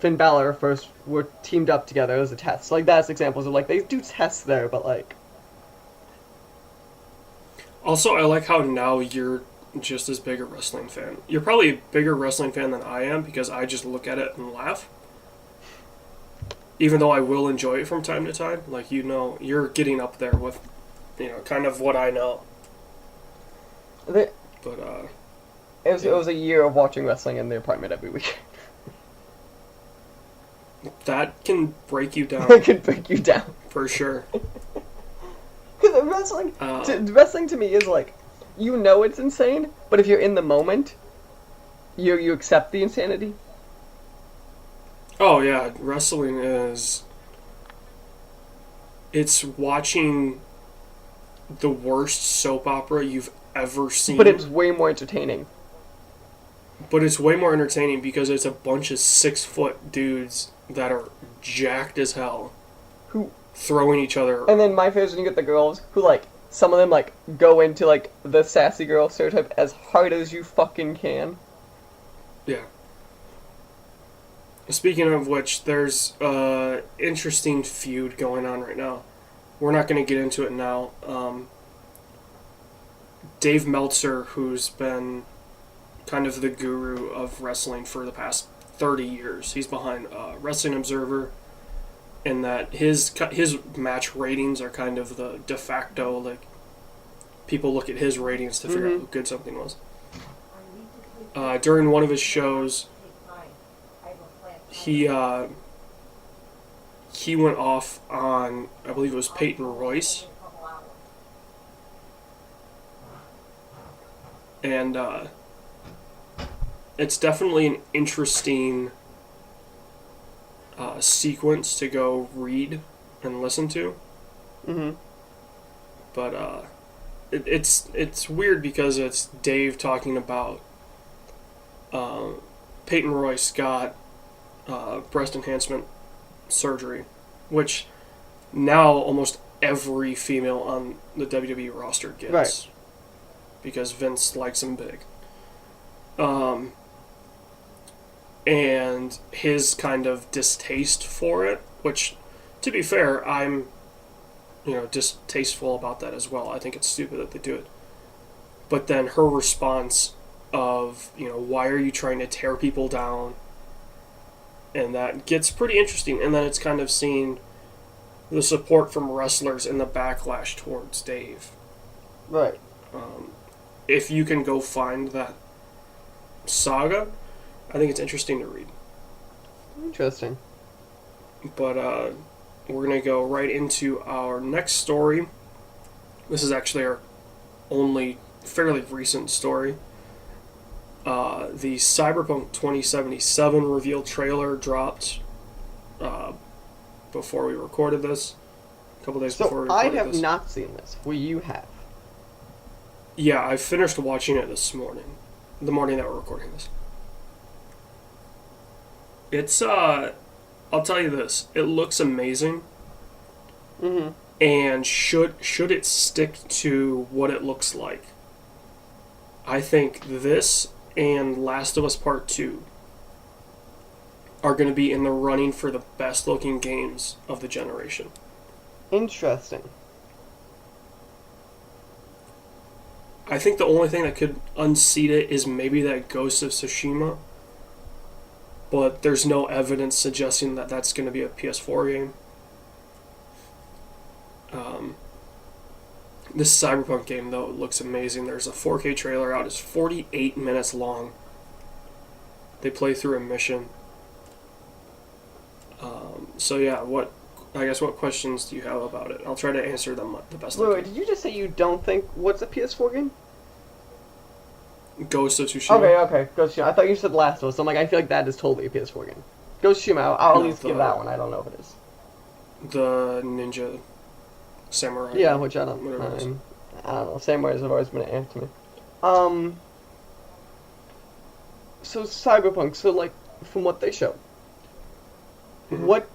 Finn Balor first were teamed up together as a test. Like that's examples of like they do tests there, but like Also, I like how now you're just as big a wrestling fan. You're probably a bigger wrestling fan than I am because I just look at it and laugh. Even though I will enjoy it from time to time, like you're getting up there with, kind of what I know. the, But it was a year of watching wrestling in the apartment every week. that can break you It down could break you down. for sure. Because wrestling to me is like, it's insane, but if you're in the moment, you accept the insanity. Oh yeah, wrestling is. It's watching the worst soap opera you've ever seen. But it's way more entertaining. But it's way more entertaining because it's a bunch of 6-foot dudes that are jacked as hell, Who throwing each other. And then my favorite is when you get the girls who like some of them like go into like the sassy girl stereotype as hard as you fucking can. Yeah. Speaking of which, there's interesting feud going on right now. We're not going to get into it now. Dave Meltzer, who's been kind of the guru of wrestling for the past 30 years, he's behind Wrestling Observer, and that his match ratings are kind of the de facto, like, people look at his ratings to figure out how good something was. During one of his shows, he went off on, I believe it was Peyton Royce, and it's definitely an interesting sequence to go read and listen to. Mm-hmm. But it's weird because it's Dave talking about Peyton Royce got breast enhancement surgery, which now almost every female on the WWE roster gets, Right. because Vince likes him big. And his kind of distaste for it, which, to be fair, I'm, distasteful about that as well. I think it's stupid that they do it. But then her response of, why are you trying to tear people down? And that gets pretty interesting. And then it's kind of seeing the support from wrestlers and the backlash towards Dave. Right. If you can go find that saga, I think it's interesting to read. Interesting. But we're going to go right into our next story. This is actually our only fairly recent story. The Cyberpunk 2077 reveal trailer dropped before we recorded this. A couple days before we So I recorded have this. not seen this. Well, you have. Yeah, I finished watching it this morning. The morning that we're recording this. It's I'll tell you this. It looks amazing. Mm-hmm. And should it stick to what it looks like? I think this and Last of Us Part 2 are going to be in the running for the best looking games of the generation. Interesting. I think the only thing that could unseat it is maybe that Ghost of Tsushima, but there's no evidence suggesting that that's going to be a PS4 game. This Cyberpunk game, though, looks amazing. There's a 4K trailer out. It's 48 minutes long. They play through a mission. So yeah, what questions do you have about it? I'll try to answer them the best I Wait, can. did you just say you don't think what's a PS4 game? Ghost of Tsushima. Okay, Ghost of Tsushima. I thought you said Last of Us. I'm like, I feel like that is totally a PS4 game. Ghost of Tsushima, I'll at No, least give that one. I don't know if it is. The ninja samurai. Yeah, which I don't. Whatever it is. I don't know. Samurais have always been an ant to me. So Cyberpunk. So like, from what they show, Mhm. what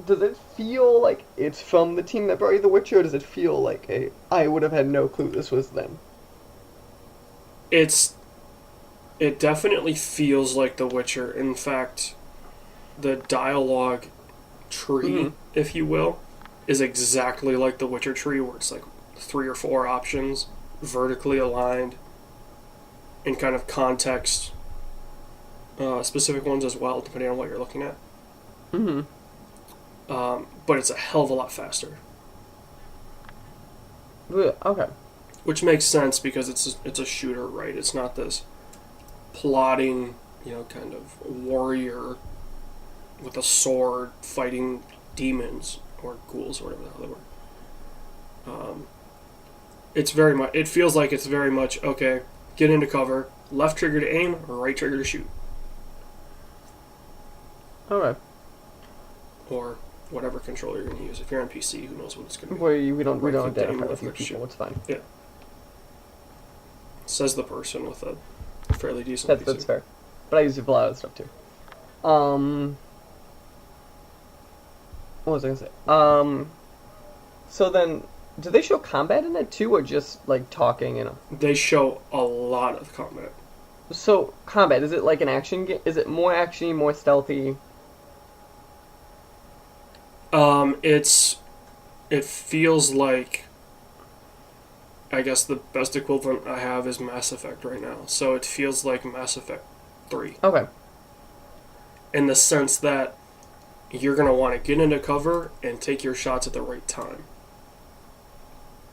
does it feel like? It's from the team that brought you The Witcher, or does it feel like I would have had no clue this was them? It definitely feels like The Witcher. In fact, the dialogue tree, if you will, is exactly like the Witcher tree, where it's like 3 or 4 options, vertically aligned, and kind of context specific ones as well, depending on what you're looking at. Mm-hmm. But it's a hell of a lot faster, Okay. which makes sense because it's a shooter, right? It's not this plodding, kind of warrior with a sword fighting demons or ghouls or whatever the hell they were. It's very much. It feels like it's very much okay. Get into cover. Left trigger to aim, right trigger to shoot, Okay. or whatever controller you're going to use. If you're on PC, who knows what it's going to be? We don't Right click to aim, identify left with you click to people. shoot. It's fine. Says the person with a fairly decent PC. That's fair. But I use it for a lot of stuff too. What was I gonna say? So then, do they show combat in it too, or just like talking? They show a lot of combat. So combat, is it like an action game? Is it more actiony, more stealthy? It feels like, I guess the best equivalent I have is Mass Effect right now. So it feels like Mass Effect 3. Okay. In the sense that you're going to want to get into cover and take your shots at the right time.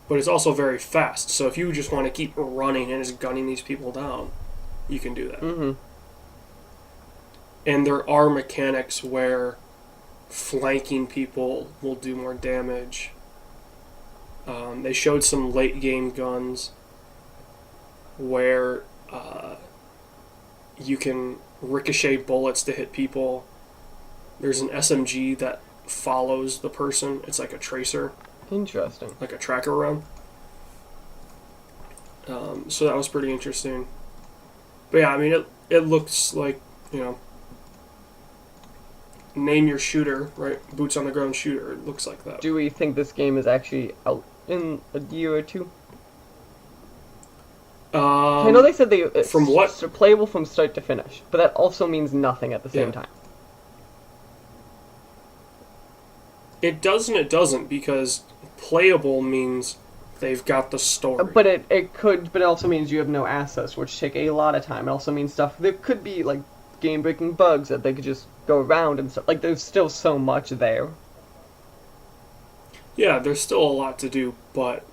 But it's also very fast, so if you just want to keep running and just gunning these people down, you can do that. Mm-hmm. And there are mechanics where flanking people will do more damage. They showed some late game guns where you can ricochet bullets to hit people. There's an SMG that follows the person. It's like a tracer, Interesting. like a tracker round. So that was pretty interesting. But yeah, I mean, it looks like, name your shooter, right? Boots on the ground shooter. It looks like that. Do we think this game is actually out in a year or two? I know they said it's from what? playable from start to finish, but that also means nothing at the same Yeah. time. It does and it doesn't, because playable means they've got the story. But it also means you have no assets, which take a lot of time. It also means stuff. There could be like game-breaking bugs that they could just go around and stuff. Like there's still so much there. Yeah, there's still a lot to do, but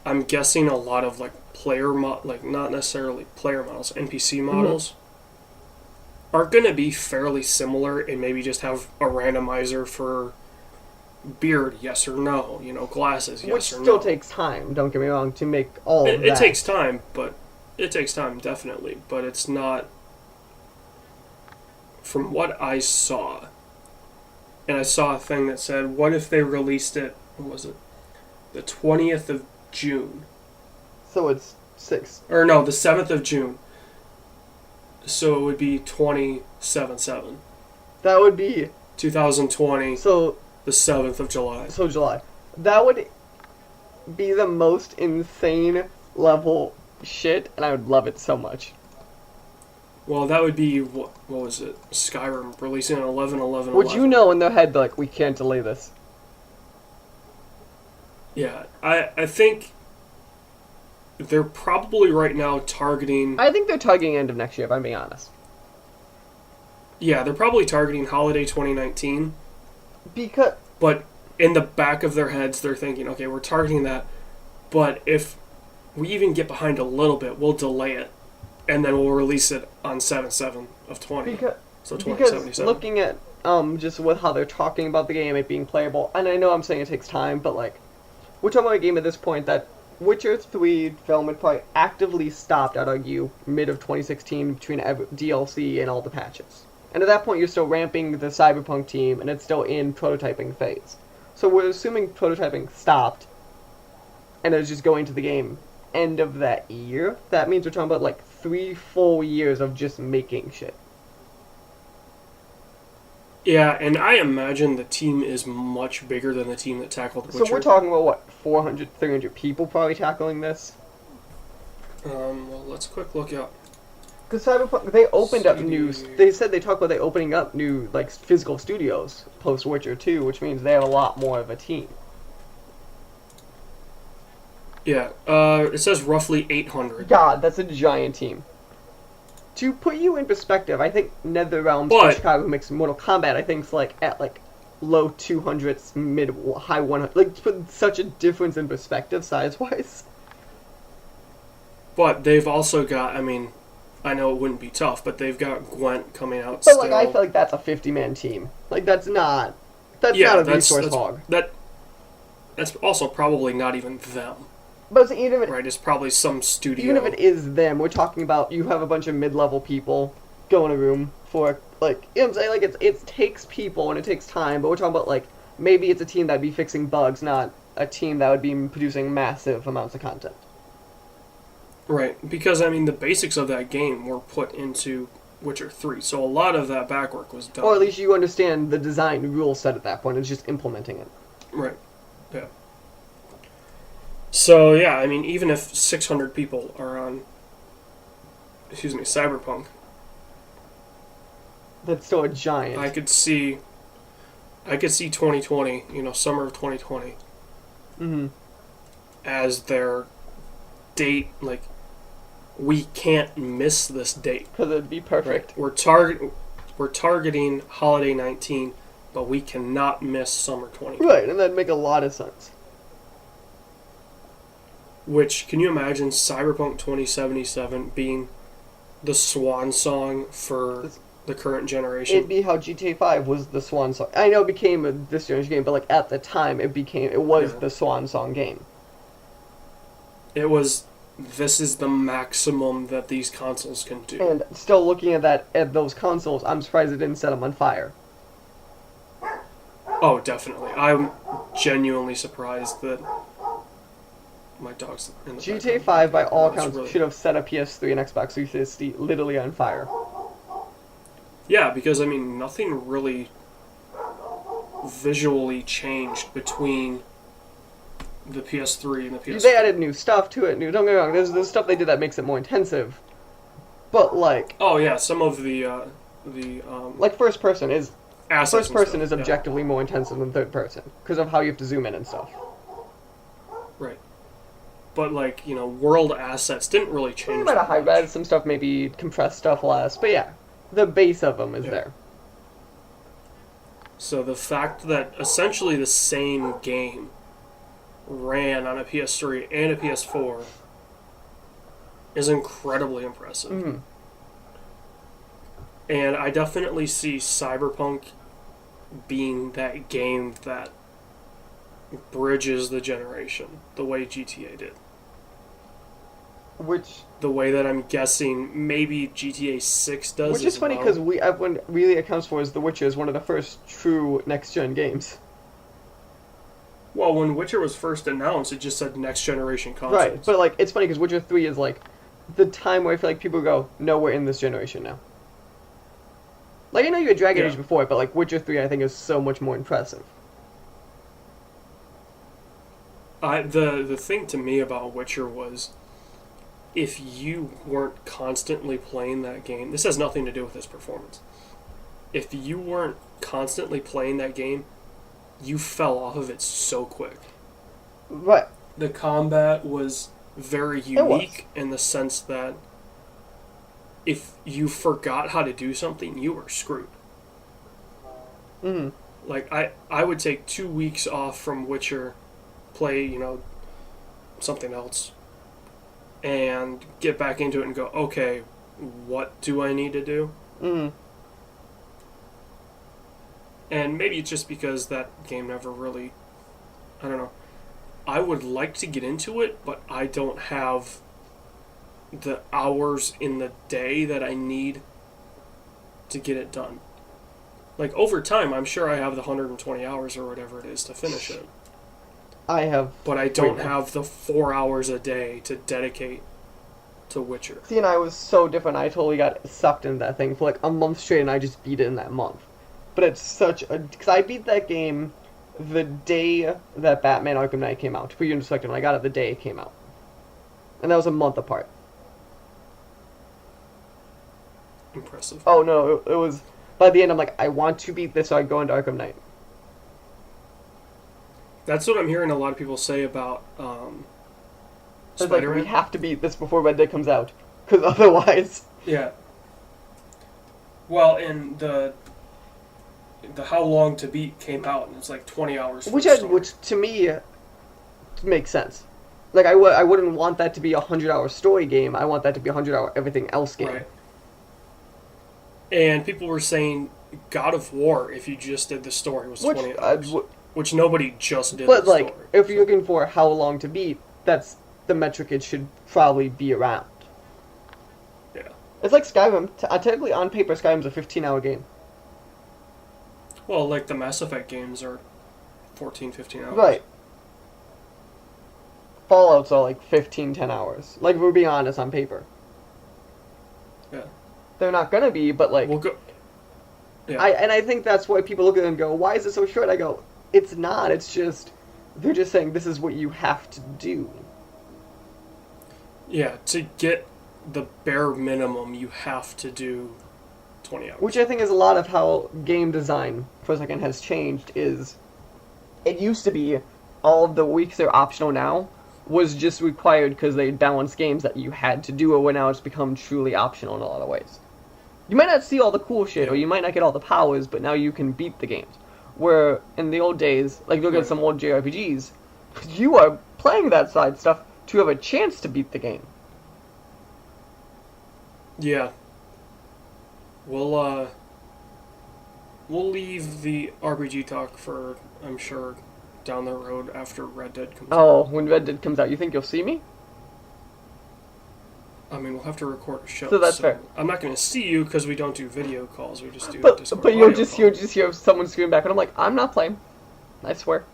I'm guessing a lot of like not necessarily player models, NPC models are going to be fairly similar, and maybe just have a randomizer for beard, yes or no, glasses, yes Which or no. still takes time, don't get me wrong, to make all of that. It takes time, definitely, but it's not. From what I saw, and I saw a thing that said, what if they released it, what was it, the 20th of June, So it's 6. Or no, the 7th of June. So it would be 27/7. That would be 2020, so the 7th of July. so July. That would be the most insane level shit, and I would love it so much. Well, that would be, what was it? Skyrim releasing on 11/11/11. Would you know in their head, like, we can't delay this? Yeah, I think they're probably right now targeting... I think they're targeting end of next year, if I'm being honest. Yeah, they're probably targeting holiday 2019. Because... But in the back of their heads, they're thinking, okay, we're targeting that, but if we even get behind a little bit, we'll delay it, and then we'll release it on 7/7 of 20. So 2077. Because looking at just with how they're talking about the game, it being playable, and I know I'm saying it takes time, but like, we're talking about a game at this point that Witcher 3 development probably actively stopped, I'd argue, mid of 2016 between DLC and all the patches. And at that point, you're still ramping the Cyberpunk team, and it's still in prototyping phase. So we're assuming prototyping stopped, and it's just going to the game end of that year. That means we're talking about like 3 full years of just making shit. Yeah, and I imagine the team is much bigger than the team that tackled Witcher. So we're talking about, what, 400, 300 people probably tackling this? Well, let's quick look up. Because Cyberpunk, they opened up new... They said they talked about they opening up new, like, physical studios post-Witcher 2, which means they have a lot more of a team. Yeah, it says roughly 800. God, that's a giant team. To put you in perspective, I think NetherRealm Chicago makes Mortal Kombat, I think, is like at like low 200s, high 100s. Like, to put such a difference in perspective, size-wise. But they've also got, I mean, I know it wouldn't be tough, but they've got Gwent coming out but still. Like, I feel like that's a 50-man team. Like, that's not a resource hog. That's also probably not even them. But even if right, it's probably some studio. Even if it is them, we're talking about you have a bunch of mid-level people go in a room for, like, you know what I'm saying? Like, it takes people and it takes time, but we're talking about, like, maybe it's a team that'd be fixing bugs, not a team that would be producing massive amounts of content. Right, because, I mean, the basics of that game were put into Witcher 3, so a lot of that back work was done. Or at least you understand the design rule set at that point, it's just implementing it. Right, yeah. So, yeah, I mean, even if 600 people are on, Cyberpunk... That's still a giant. I could see 2020, summer of 2020, mm-hmm. as their date, like, we can't miss this date. Because it'd be perfect. Right? We're targeting holiday 19, but we cannot miss summer 2020. Right, and that'd make a lot of sense. Which, can you imagine Cyberpunk 2077 being the swan song for the current generation? It'd be how GTA 5 was the swan song. I know it became this generation game, but like at the time it was the swan song game. It was, this is the maximum that these consoles can do. And still looking at those consoles, I'm surprised it didn't set them on fire. Oh, definitely. I'm genuinely surprised that my dog's in the GTA 5, by all accounts, really... should have set a PS3 and Xbox 360 literally on fire. Yeah, because, I mean, nothing really visually changed between the PS3 and the PS4. They added new stuff to it. Don't get me wrong, there's stuff they did that makes it more intensive. But, like... Oh, yeah, some of the like, first person is stuff, objectively more intensive than third person, because of how you have to zoom in and stuff. Right. But, like, world assets didn't really change. You might have high-res, some stuff maybe compressed stuff less, but yeah, the base of them is there. So the fact that essentially the same game ran on a PS3 and a PS4 is incredibly impressive. Mm-hmm. And I definitely see Cyberpunk being that game that bridges the generation the way GTA did. The way that I'm guessing maybe GTA 6 does. Which is funny because everyone really accounts for is The Witcher is one of the first true next-gen games. Well, when Witcher was first announced, it just said next generation consoles. Right, but like it's funny because Witcher 3 is like the time where I feel like people go, no, we're in this generation now. Like I know you had Dragon Age before, but like Witcher 3 I think is so much more impressive. The thing to me about Witcher was, if you weren't constantly playing that game, this has nothing to do with its performance. If you weren't constantly playing that game, you fell off of it so quick. Right. The combat was very unique in the sense that if you forgot how to do something, you were screwed. Mm-hmm. Like, I would take 2 weeks off from Witcher, play, something else, and get back into it and go, okay, what do I need to do? Mm-hmm. And maybe it's just because that game never really, I don't know. I would like to get into it, but I don't have the hours in the day that I need to get it done. Like, over time, I'm sure I have the 120 hours or whatever it is to finish it. I have... But I don't have the 4 hours a day to dedicate to Witcher. See, and I was so different. I totally got sucked into that thing for like a month straight, and I just beat it in that month. But it's such a... Because I beat that game the day that Batman Arkham Knight came out. To put you in perspective, I got it the day it came out. And that was a month apart. Impressive. Oh, no, it was... By the end, I'm like, I want to beat this, so I go into Arkham Knight. That's what I'm hearing a lot of people say about It's like, Spider-Man. we have to beat this before Red Dead comes out. Because otherwise... Yeah. Well, and the How Long to Beat came out, and it's like 20 hours. Which to me makes sense. Like I wouldn't want that to be a 100-hour story game. I want that to be a 100-hour everything else game. Right. And people were saying God of War, if you just did the story, was 20 hours. Which nobody just did. But the like, story, if you're looking for how long to beat, that's the metric it should probably be around. Yeah. It's like Skyrim. Technically, on paper, Skyrim's a 15-hour game. Well, like the Mass Effect games are 14, 15 hours. Right. Fallouts are like 15, 10 hours. Like, we're being honest on paper. Yeah. They're not gonna be, but like... We'll go... Yeah. I think that's why people look at it and go, why is it so short? I go, it's not. It's just... They're just saying this is what you have to do. Yeah, to get the bare minimum, you have to do 20 hours. Which I think is a lot of how game design, for a second, has changed, is... It used to be all of the weeks that are optional now was just required because they balanced games that you had to do, or now it's become truly optional in a lot of ways. You might not see all the cool shit, or you might not get all the powers, but now you can beat the games. Where, in the old days, like look at some old JRPGs, you are playing that side stuff to have a chance to beat the game. Yeah. We'll leave the RPG talk for, I'm sure, down the road after Red Dead comes out. Oh, when Red Dead comes out, you think you'll see me? I mean, we'll have to record a show. So that's fair. I'm not going to see you because we don't do video calls. We just do But Discord you'll audio just calls. hear someone scream back, and I'm like, I'm not playing. I swear.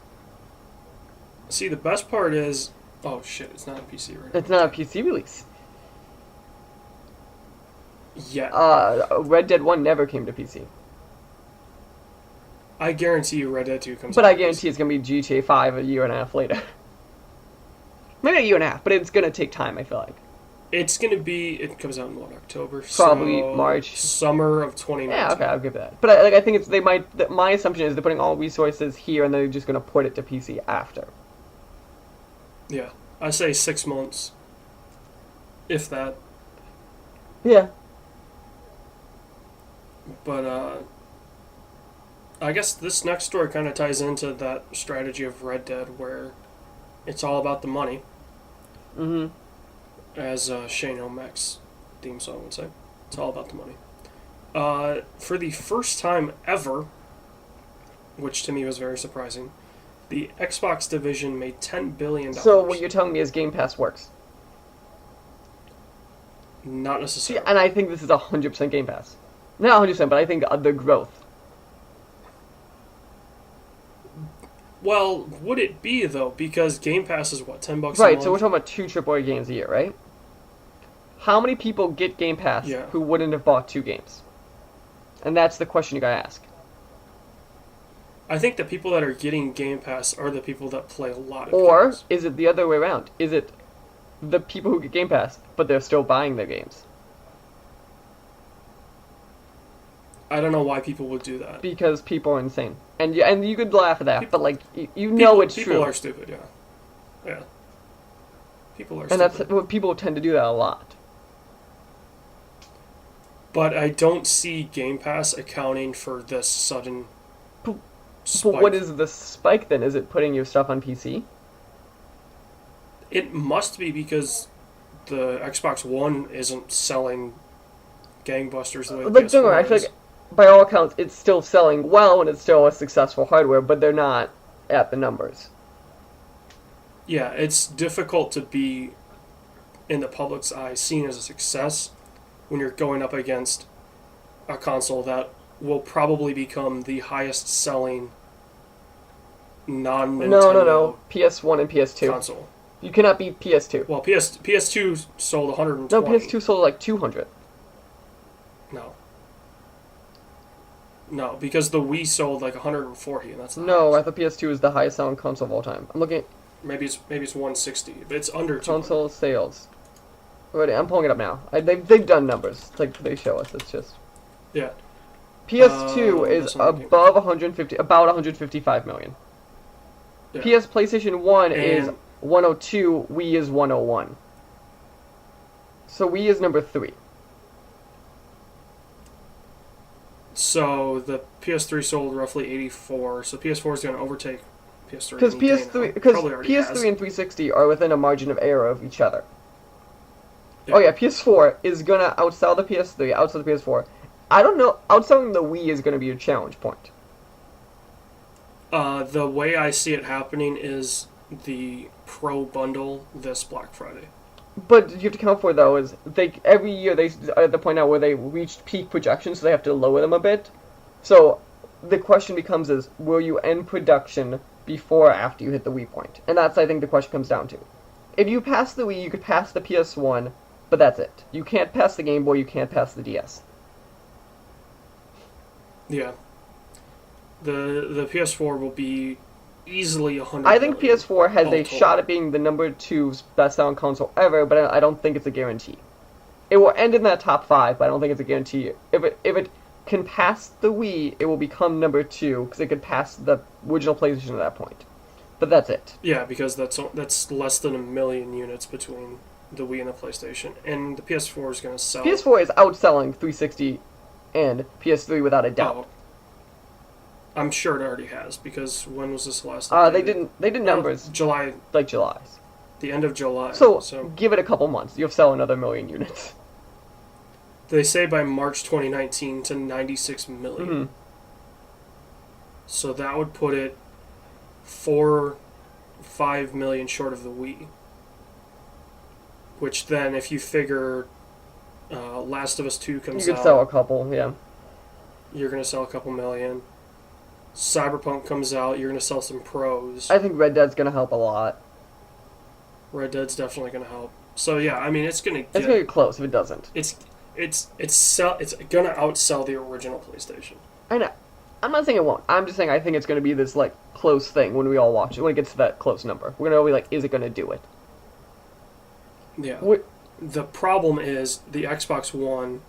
See, the best part is... Oh, shit, it's not a PC right now. It's not a PC release. Yeah. Red Dead 1 never came to PC. I guarantee you Red Dead 2 comes out. But I guarantee it's going to be GTA 5 a year and a half later. Maybe a year and a half, but it's going to take time, I feel like. It's going to be... It comes out in, what, October? Probably So, March. Summer of 2019. Yeah, okay, I'll give that. But I think it's my assumption is they're putting all resources here and they're just going to port it to PC after. Yeah. I say 6 months. If that. Yeah. But, I guess this next story kind of ties into that strategy of Red Dead where it's all about the money. Mm-hmm. As Shane O'Mac's theme song would say. It's all about the money. For the first time ever, which to me was very surprising, the Xbox division made $10 billion. So what you're telling me is Game Pass works? Not See, necessarily. and I think this is 100% Game Pass. Not 100%, but I think the growth. Well, would it be though? Because Game Pass is what, $10 a Right, month? so we're talking about 2 AAA games a year, right? How many people get Game Pass Yeah. who wouldn't have bought 2 games? And that's the question you gotta ask. I think the people that are getting Game Pass are the people that play a lot of Or games. is it the other way around? Is it the people who get Game Pass, but they're still buying their games? I don't know why people would do that. Because people are insane. And you could laugh at that, People- but like you know it's people true. are stupid, yeah. Yeah. People are And stupid. that's what people tend to do that a lot. But I don't see Game Pass accounting for this sudden But spike. what is the spike then? Is it putting your stuff on PC? It must be because the Xbox One isn't selling gangbusters the way the Like, PS4 don't worry, I feel is. like by all accounts it's still selling well and it's still a successful hardware, but they're not at the numbers. Yeah, it's difficult to be in the public's eye seen as a success when you're going up against a console that will probably become the highest selling non-Nintendo No. PS1 and PS2. console. You cannot beat PS2. Well, PS2 sold 120. No, PS2 sold like 200. No. No, because the Wii sold like 140, and that's the No, I highest. thought PS2 is the highest selling console of all time. I'm looking at Maybe it's 160, but it's under 200. console sales. Already, I'm pulling it up now. They've done numbers. It's like they show us. It's just Yeah. PS2 is that's not okay. above 150, about 155 million. Yeah. PlayStation 1 is And- 102, Wii is 101. So Wii is number 3. So the PS3 sold roughly 84, so PS4 is going to overtake PS3. Because any day PS3, now. because Probably already PS3 has. and 360 are within a margin of error of each other. Yeah. Oh yeah, PS4 is gonna outsell the PS3, outsell the PS4. I don't know, outselling the Wii is gonna be a challenge point. The way I see it happening is the Pro bundle this Black Friday. But you have to account for though is every year they are at the point now where they reached peak projections, so they have to lower them a bit. So the question becomes is will you end production before or after you hit the Wii point? And that's I think the question comes down to. If you pass the Wii, you could pass the PS1, but that's it. You can't pass the Game Boy, you can't pass the DS. Yeah. The PS4 will be easily 100. I think million PS4 has all a total. shot at being the number 2 best-selling console ever, but I don't think it's a guarantee. It will end in that top 5, but I don't think it's a guarantee. If it can pass the Wii, it will become number 2 because it could pass the original PlayStation at that point. But that's it. Yeah, because that's less than 1 million units between the Wii and the PlayStation, and the PS4 is going to sell. PS4 is outselling 360 and PS3 without a doubt. Oh, I'm sure it already has, because when was this last? They updated? did numbers July, like July's. the end of July. So give it a couple months, you'll sell another 1 million units. They say by March 2019 to 96 million. Mhm. So that would put it 5 million short of the Wii. Which then, if you figure Last of Us 2 You comes could out, sell a couple, yeah. you're going to sell a couple million. Cyberpunk comes out, you're going to sell some pros. I think Red Dead's gonna help a lot. Red Dead's definitely going to help. So yeah, I mean, it's going to It's gonna get close if it doesn't. it's going to outsell the original PlayStation. I know. I'm not saying it won't. I'm just saying I think it's gonna be this like close thing when we all watch it. When it gets to that close number, we're gonna be like, is it gonna do it? Yeah. Wh- The problem is the Xbox One,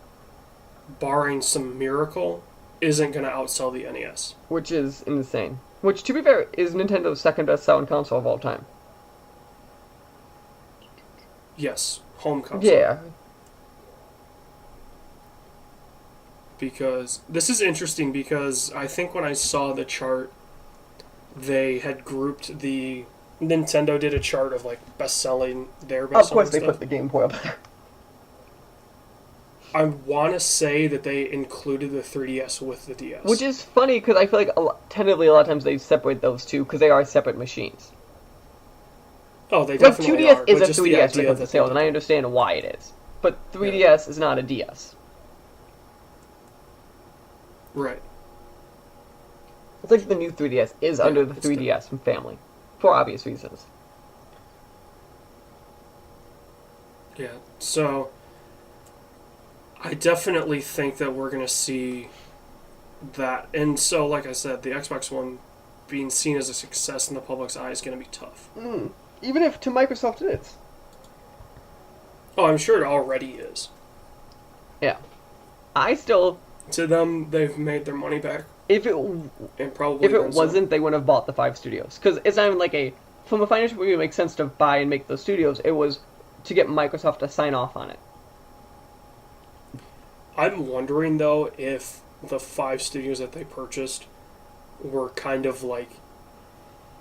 barring some miracle, isn't going to outsell the NES. Which is insane. Which, to be fair, is Nintendo's second best selling console of all time. Yes, home console. Yeah. Because this is interesting because I think when I saw the chart, they had grouped the Nintendo did a chart of like best selling, their best. Of course, they stuff. put the Game Boy up there. I want to say that they included the 3DS with the DS, Which is funny because I feel like tentatively a lot of times they separate those two because they are separate machines. oh, they Like definitely 2DS are, is but a just the 3DS when it idea comes to that sales, they and I did understand why it is. But 3DS is not a DS. that. Right. It's like the new 3DS is under the 3DS family, for obvious reasons. Yeah, so I definitely think that we're going to see that. And so, like I said, the Xbox One being seen as a success in the public's eye is going to be tough. Even if to Microsoft it is. Oh, I'm sure it already is. Yeah. I still... To them, they've made their money back. If it wasn't, they wouldn't have bought the 5 studios. Because it's not even like a... From a financial point of view, it makes sense to buy and make those studios. It was to get Microsoft to sign off on it. I'm wondering, though, if the 5 studios that they purchased were kind of like...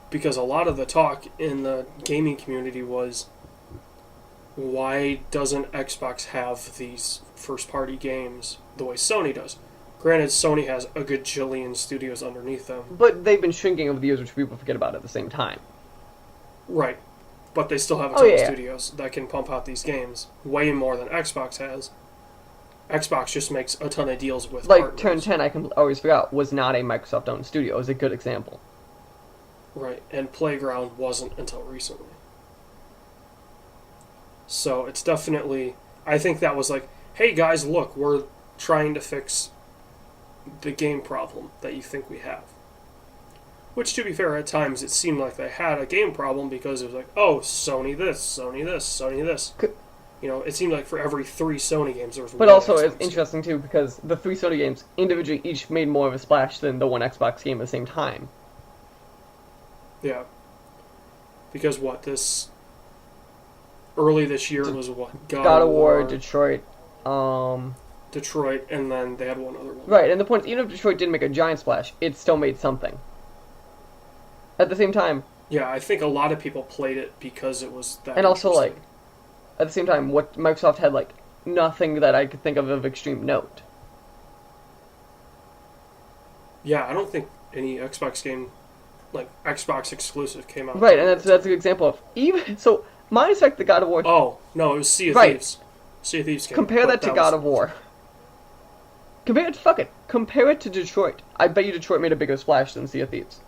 Because a lot of the talk in the gaming community was, why doesn't Xbox have these first-party games the way Sony does? Granted, Sony has a gajillion studios underneath them. But they've been shrinking over the years, which people forget about at the same time. Right. But they still have a ton of studios that can pump out these games way more than Xbox has. Xbox just makes a ton of deals with partners. Turn 10, I can always figure out, was not a Microsoft-owned studio. It was a good example. Right, and Playground wasn't until recently. So it's definitely... I think that was like, hey guys, look, we're trying to fix the game problem that you think we have. Which, to be fair, at times it seemed like they had a game problem because it was like, oh, Sony this, Sony this, Sony this. You know, it seemed like for every 3 Sony games there was one But also, Xbox it's interesting, too, because the 3 Sony games individually each made more of a splash than the one Xbox game at the same time. Yeah. Because early this year was what? God of War, Detroit, Detroit, and then they had one other one. Right, and the point is, even if Detroit didn't make a giant splash, it still made something. At the same time... Yeah, I think a lot of people played it because it was that And also, at the same time, what Microsoft had, nothing that I could think of extreme note. Yeah, I don't think any Xbox game, Xbox exclusive came out. Right, and that's a good example of... even so, minus the God of War... Oh, no, it was Sea of Thieves. Sea of Thieves came Compare that to God of War. Compare it to Detroit. I bet you Detroit made a bigger splash than Sea of Thieves.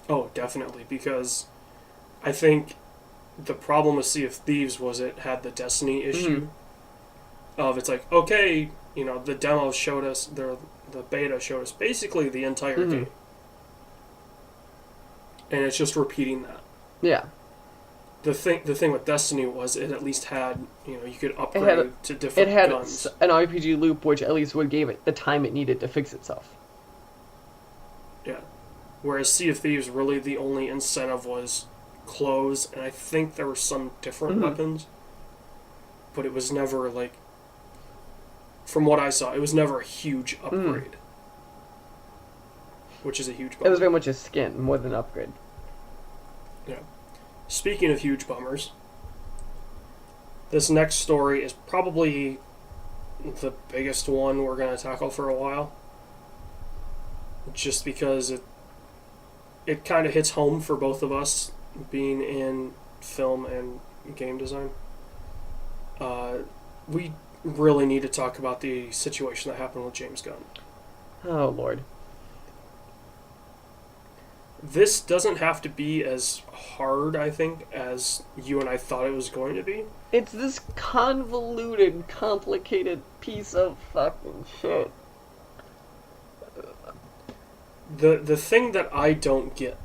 Oh, definitely, because I think the problem with Sea of Thieves was it had the Destiny issue of it's like, okay, the demo showed us, the beta showed us basically the entire game. And it's just repeating that. Yeah. The thing with Destiny was it at least had, you could upgrade to different guns. It had an RPG loop which at least gave it the time it needed to fix itself. Yeah. Whereas Sea of Thieves, really the only incentive was clothes, and I think there were some different weapons. But it was never, from what I saw, it was never a huge upgrade. Which is a huge bummer. It was very much a skin, more than an upgrade. Yeah. Speaking of huge bummers, this next story is probably the biggest one we're going to tackle for a while. Just because it kind of hits home for both of us, being in film and game design. We really need to talk about the situation that happened with James Gunn. Oh, Lord. This doesn't have to be as hard, I think, as you and I thought it was going to be. It's this convoluted, complicated piece of fucking shit. The thing that I don't get,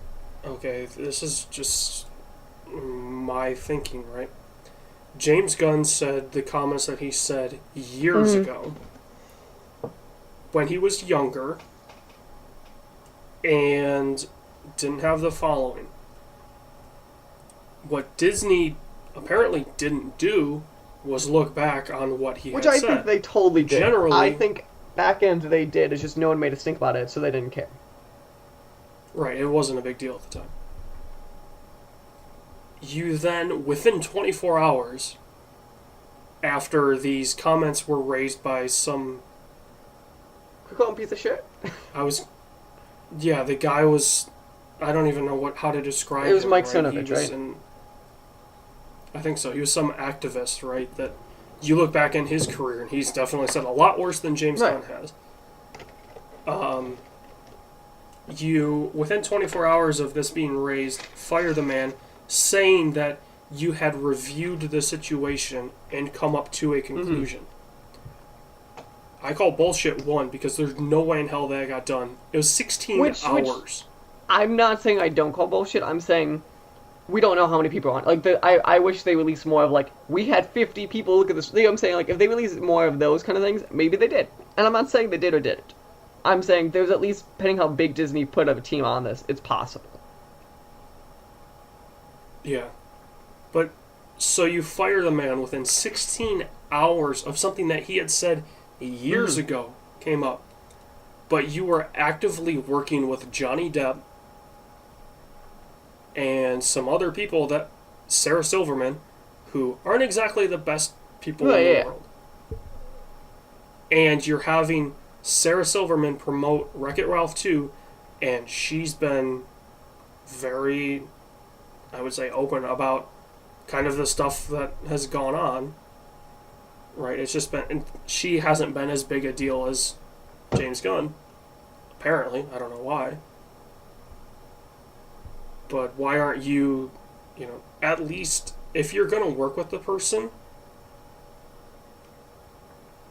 okay, this is just my thinking, right? James Gunn said the comments that he said years ago when he was younger and didn't have the following. What Disney apparently didn't do was look back on what he had said. Which I think they totally did. Generally, I think back end they did, it's just no one made us think about it, so they didn't care. Right, it wasn't a big deal at the time. You then, within 24 hours, after these comments were raised by some... We call him piece of shit. Yeah, the guy was... I don't even know how to describe him. It was Mike right? Cernovich, right? I think so. He was some activist, right? That you look back in his career, and he's definitely said a lot worse than James Gunn has. you, within 24 hours of this being raised, fire the man, saying that you had reviewed the situation and come up to a conclusion. I call bullshit one because there's no way in hell that got done. It was 16 hours. I'm not saying I don't call bullshit. I'm saying we don't know how many people are on. Like, I wish they released more of, like, we had 50 people look at this. You know what I'm saying? Like, if they released more of those kind of things, maybe they did. And I'm not saying they did or didn't. I'm saying there's at least, depending how big Disney put up a team on this, it's possible. Yeah. But, so you fire the man within 16 hours of something that he had said years ago came up. But you were actively working with Johnny Depp and some other people that, Sarah Silverman, who aren't exactly the best people in the world. And you're having Sarah Silverman promote Wreck-It Ralph 2, and she's been very, I would say, open about kind of the stuff that has gone on. Right? It's just been, and she hasn't been as big a deal as James Gunn. Apparently. I don't know why. But why aren't you, at least, if you're going to work with the person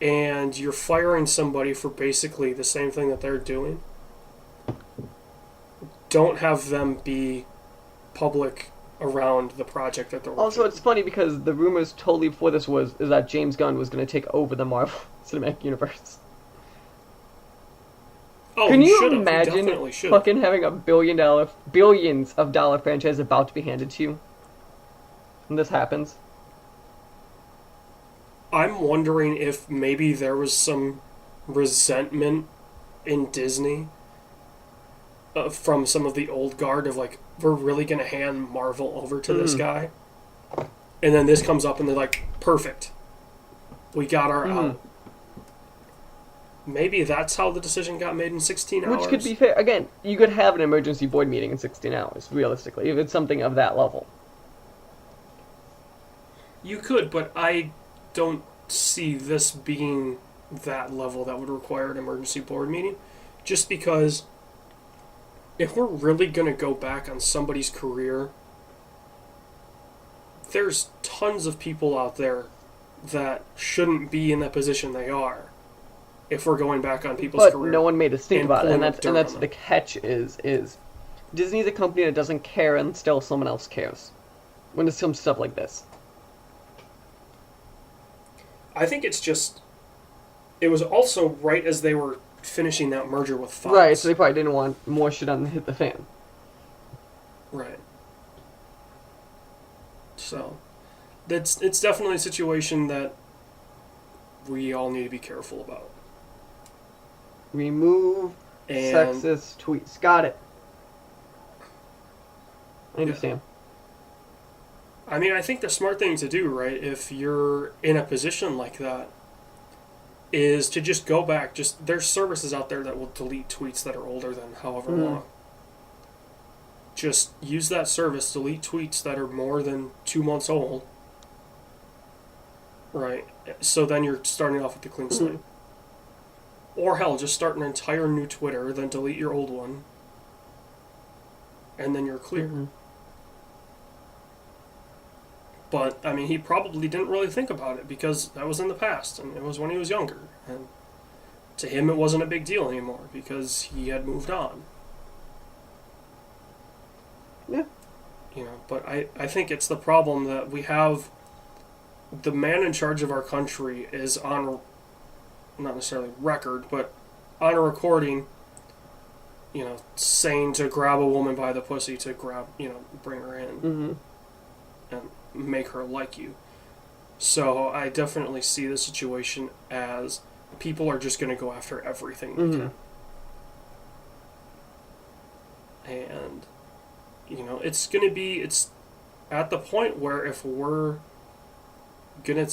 and you're firing somebody for basically the same thing that they're doing, don't have them be public around the project that they're working on. Also, it's funny because the rumors totally before this is that James Gunn was going to take over the Marvel Cinematic Universe. Oh, can you should've. imagine fucking having a billions of dollar franchise about to be handed to you when this happens? I'm wondering if maybe there was some resentment in Disney from some of the old guard of like, we're really going to hand Marvel over to this guy. And then this comes up and they're like, perfect. We got our out. Maybe that's how the decision got made in 16 hours. Which could be fair. Again, you could have an emergency board meeting in 16 hours, realistically, if it's something of that level. You could, but I don't see this being that level that would require an emergency board meeting. Just because if we're really going to go back on somebody's career, there's tons of people out there that shouldn't be in the position they are. If we're going back on people's career. But no one made us think about it, and that's the catch is Disney's a company that doesn't care and still someone else cares when it comes to stuff like this. I think it's just, it was also right as they were finishing that merger with Fox. Right, so they probably didn't want more shit on hit the fan. Right. So, it's definitely a situation that we all need to be careful about. Remove sexist tweets. Got it. I understand. Yeah. I mean, I think the smart thing to do, right, if you're in a position like that, is to just go back. There's services out there that will delete tweets that are older than however long. Just use that service, delete tweets that are more than 2 months old. Right. So then you're starting off with the clean slate. Or hell, just start an entire new Twitter, then delete your old one. And then you're clear. But, I mean, he probably didn't really think about it because that was in the past, and it was when he was younger. And to him, it wasn't a big deal anymore because he had moved on. Yeah. But I think it's the problem that we have. The man in charge of our country is on, not necessarily record, but on a recording, saying to grab a woman by the pussy to bring her in and make her like you. So I definitely see the situation as people are just going to go after everything they can. And, it's at the point where if we're going to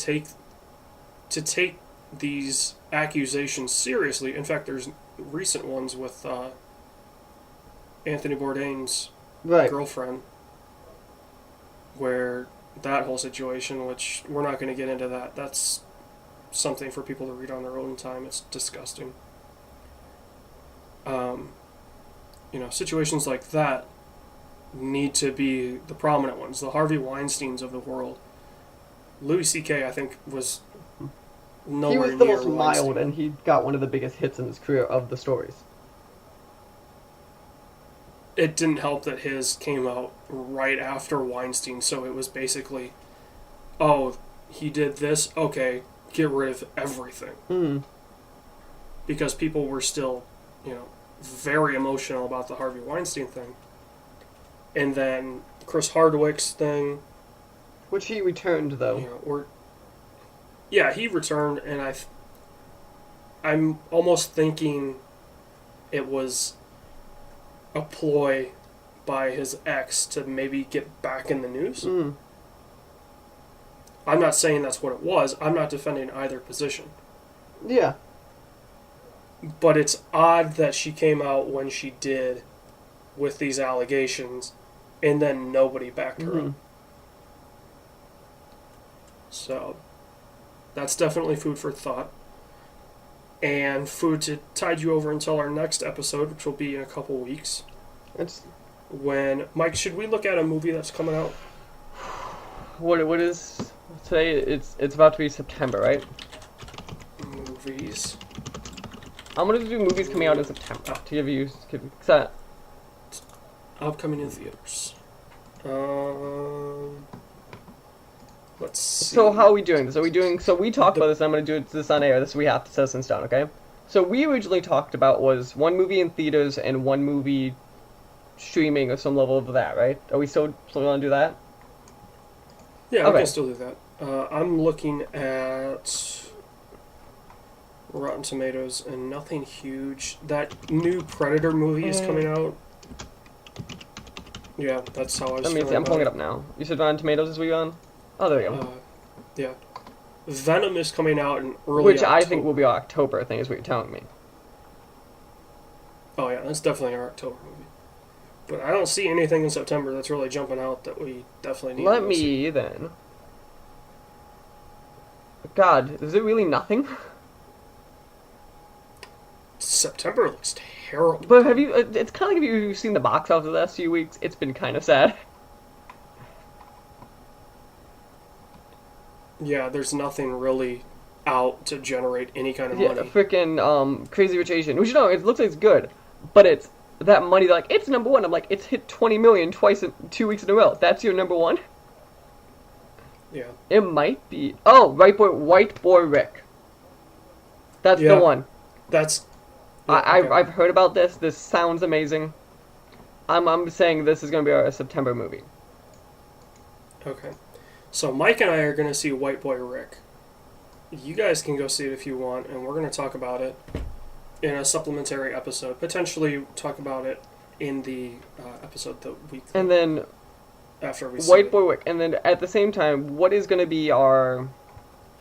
take these accusations seriously, in fact, there's recent ones with Anthony Bourdain's girlfriend, where that whole situation, which we're not going to get into that's something for people to read on their own time. It's disgusting. situations like that need to be the prominent ones. The Harvey Weinsteins of the world. Louis C.K. I think was nowhere He was the near most Weinstein. mild, and he got one of the biggest hits in his career of the stories. It didn't help that his came out right after Weinstein, so it was basically, oh, he did this, okay, get rid of everything. Mm. Because people were still, very emotional about the Harvey Weinstein thing. And then Chris Hardwick's thing. Which he returned, though. Yeah, he returned, and I'm almost thinking it was a ploy by his ex to maybe get back in the news. Mm. I'm not saying that's what it was. I'm not defending either position. Yeah. But it's odd that she came out when she did with these allegations, and then nobody backed her up. So, that's definitely food for thought. And food to tide you over until our next episode, which will be in a couple weeks. Mike, should we look at a movie that's coming out? What is today? It's about to be September, right? Movies. I'm gonna do movies coming out in September to give you that. Upcoming in theaters. Let's see. So how are we doing this? So we talked about this, and I'm going to do this on air. This we have to set this down, okay? So we originally talked about was one movie in theaters and one movie streaming or some level of that, right? Are we still going to do that? Yeah, Okay. we can still do that. I'm looking at Rotten Tomatoes and nothing huge. That new Predator movie is coming out. Yeah, that's how I was Let me see. feeling I'm pulling it about up now. You said Rotten Tomatoes is we on? Oh, there we go. Yeah. Venom is coming out in early Which October. I think will be October, I think is what you're telling me. Oh, yeah, that's definitely our October movie. But I don't see anything in September that's really jumping out that we definitely need Let to go me see. then. God, is it really nothing? September looks terrible. But have you? It's kind of like if you've seen the box office the last few weeks. It's been kind of sad. Yeah, there's nothing really out to generate any kind of Yeah, money. freaking Crazy Rich Asian. Which it looks like it's good, but it's that money. Like it's number one. I'm like, it's hit 20 million twice in 2 weeks in a row. That's your number one. Yeah. It might be. Oh, White Boy Rick. That's Yeah. the one. That's... Yeah, okay. I've heard about this. This sounds amazing. I'm saying this is going to be a September movie. Okay. So Mike and I are going to see White Boy Rick. You guys can go see it if you want, and we're going to talk about it in a supplementary episode. Potentially talk about it in the episode the week And then after we see White it. Boy Rick. And then at the same time, what is going to be our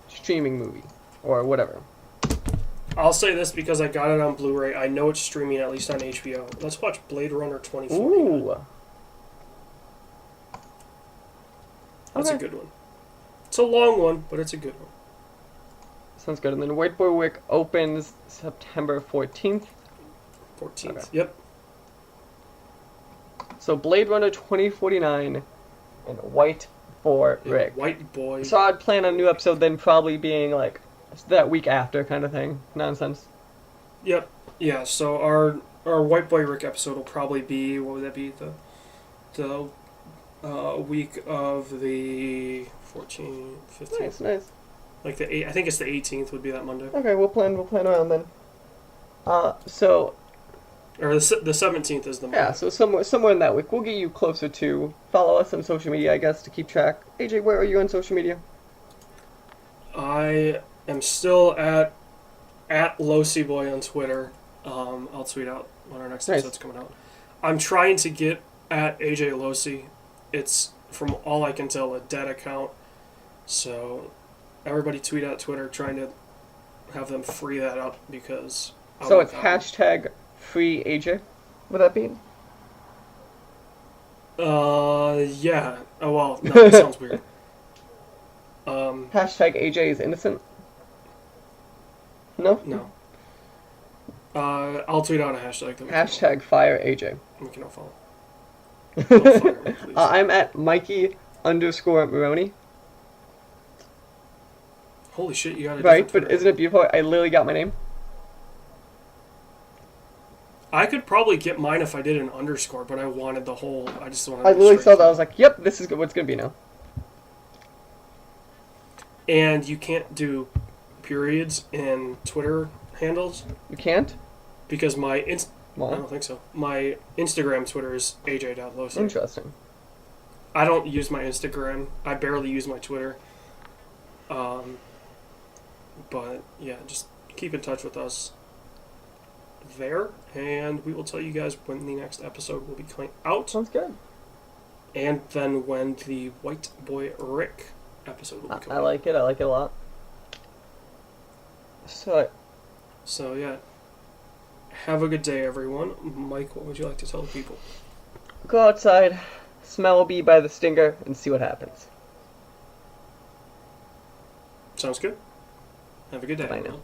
streaming movie or whatever? I'll say this because I got it on Blu-ray. I know it's streaming at least on HBO. Let's watch Blade Runner 2049. Ooh. That's Okay. a good one. It's a long one, but it's a good one. Sounds good. And then White Boy Rick opens September 14th. 14th. Okay. Yep. So Blade Runner 2049 and White Boy Rick. White Boy. So I'd plan a new episode then probably being like that week after kind of thing. Nonsense. Yep. Yeah, so our White Boy Rick episode will probably be, what would that be? The week of the 14th, 15th. Nice. Like I think it's the 18th would be that Monday. Okay, we'll plan around then. So Or the 17th is the Monday. yeah, so somewhere in that week, we'll get you closer to. Follow us on social media, I guess, to keep track. AJ, where are you on social media? I am still at LowCBoy on Twitter. I'll tweet out when our next Nice. episode's coming out. I'm trying to get at AJ Losi. It's, from all I can tell, a dead account. So everybody tweet at Twitter, trying to have them free that up because... So it's hashtag free AJ. Would that be? Yeah. Oh, well, no, that sounds weird. Hashtag AJ is innocent. No. No. I'll tweet out a hashtag. That Hashtag fire AJ. we can all follow. Don't fire me, please. I'm at Mikey_Maroney. Holy shit, you got a Right, different but isn't it beautiful? I literally got my name. I could probably get mine if I did an underscore, but I wanted the whole. I just wanted. I literally saw that. I was like, "Yep, this is what's gonna be now." And you can't do periods in Twitter handles You can't. because my I Well, don't think so. My Instagram Twitter is aj.losey. interesting. I don't use my Instagram. I barely use my Twitter. But yeah, just keep in touch with us there, and we will tell you guys when the next episode will be coming out, Sounds good. and then when the White Boy Rick episode will be coming I like it. I like it a lot. So, So yeah, have a good day, everyone. Mike, what would you like to tell the people? go outside, smell a bee by the stinger, and see what happens. Sounds good. Have a good day. Bye now.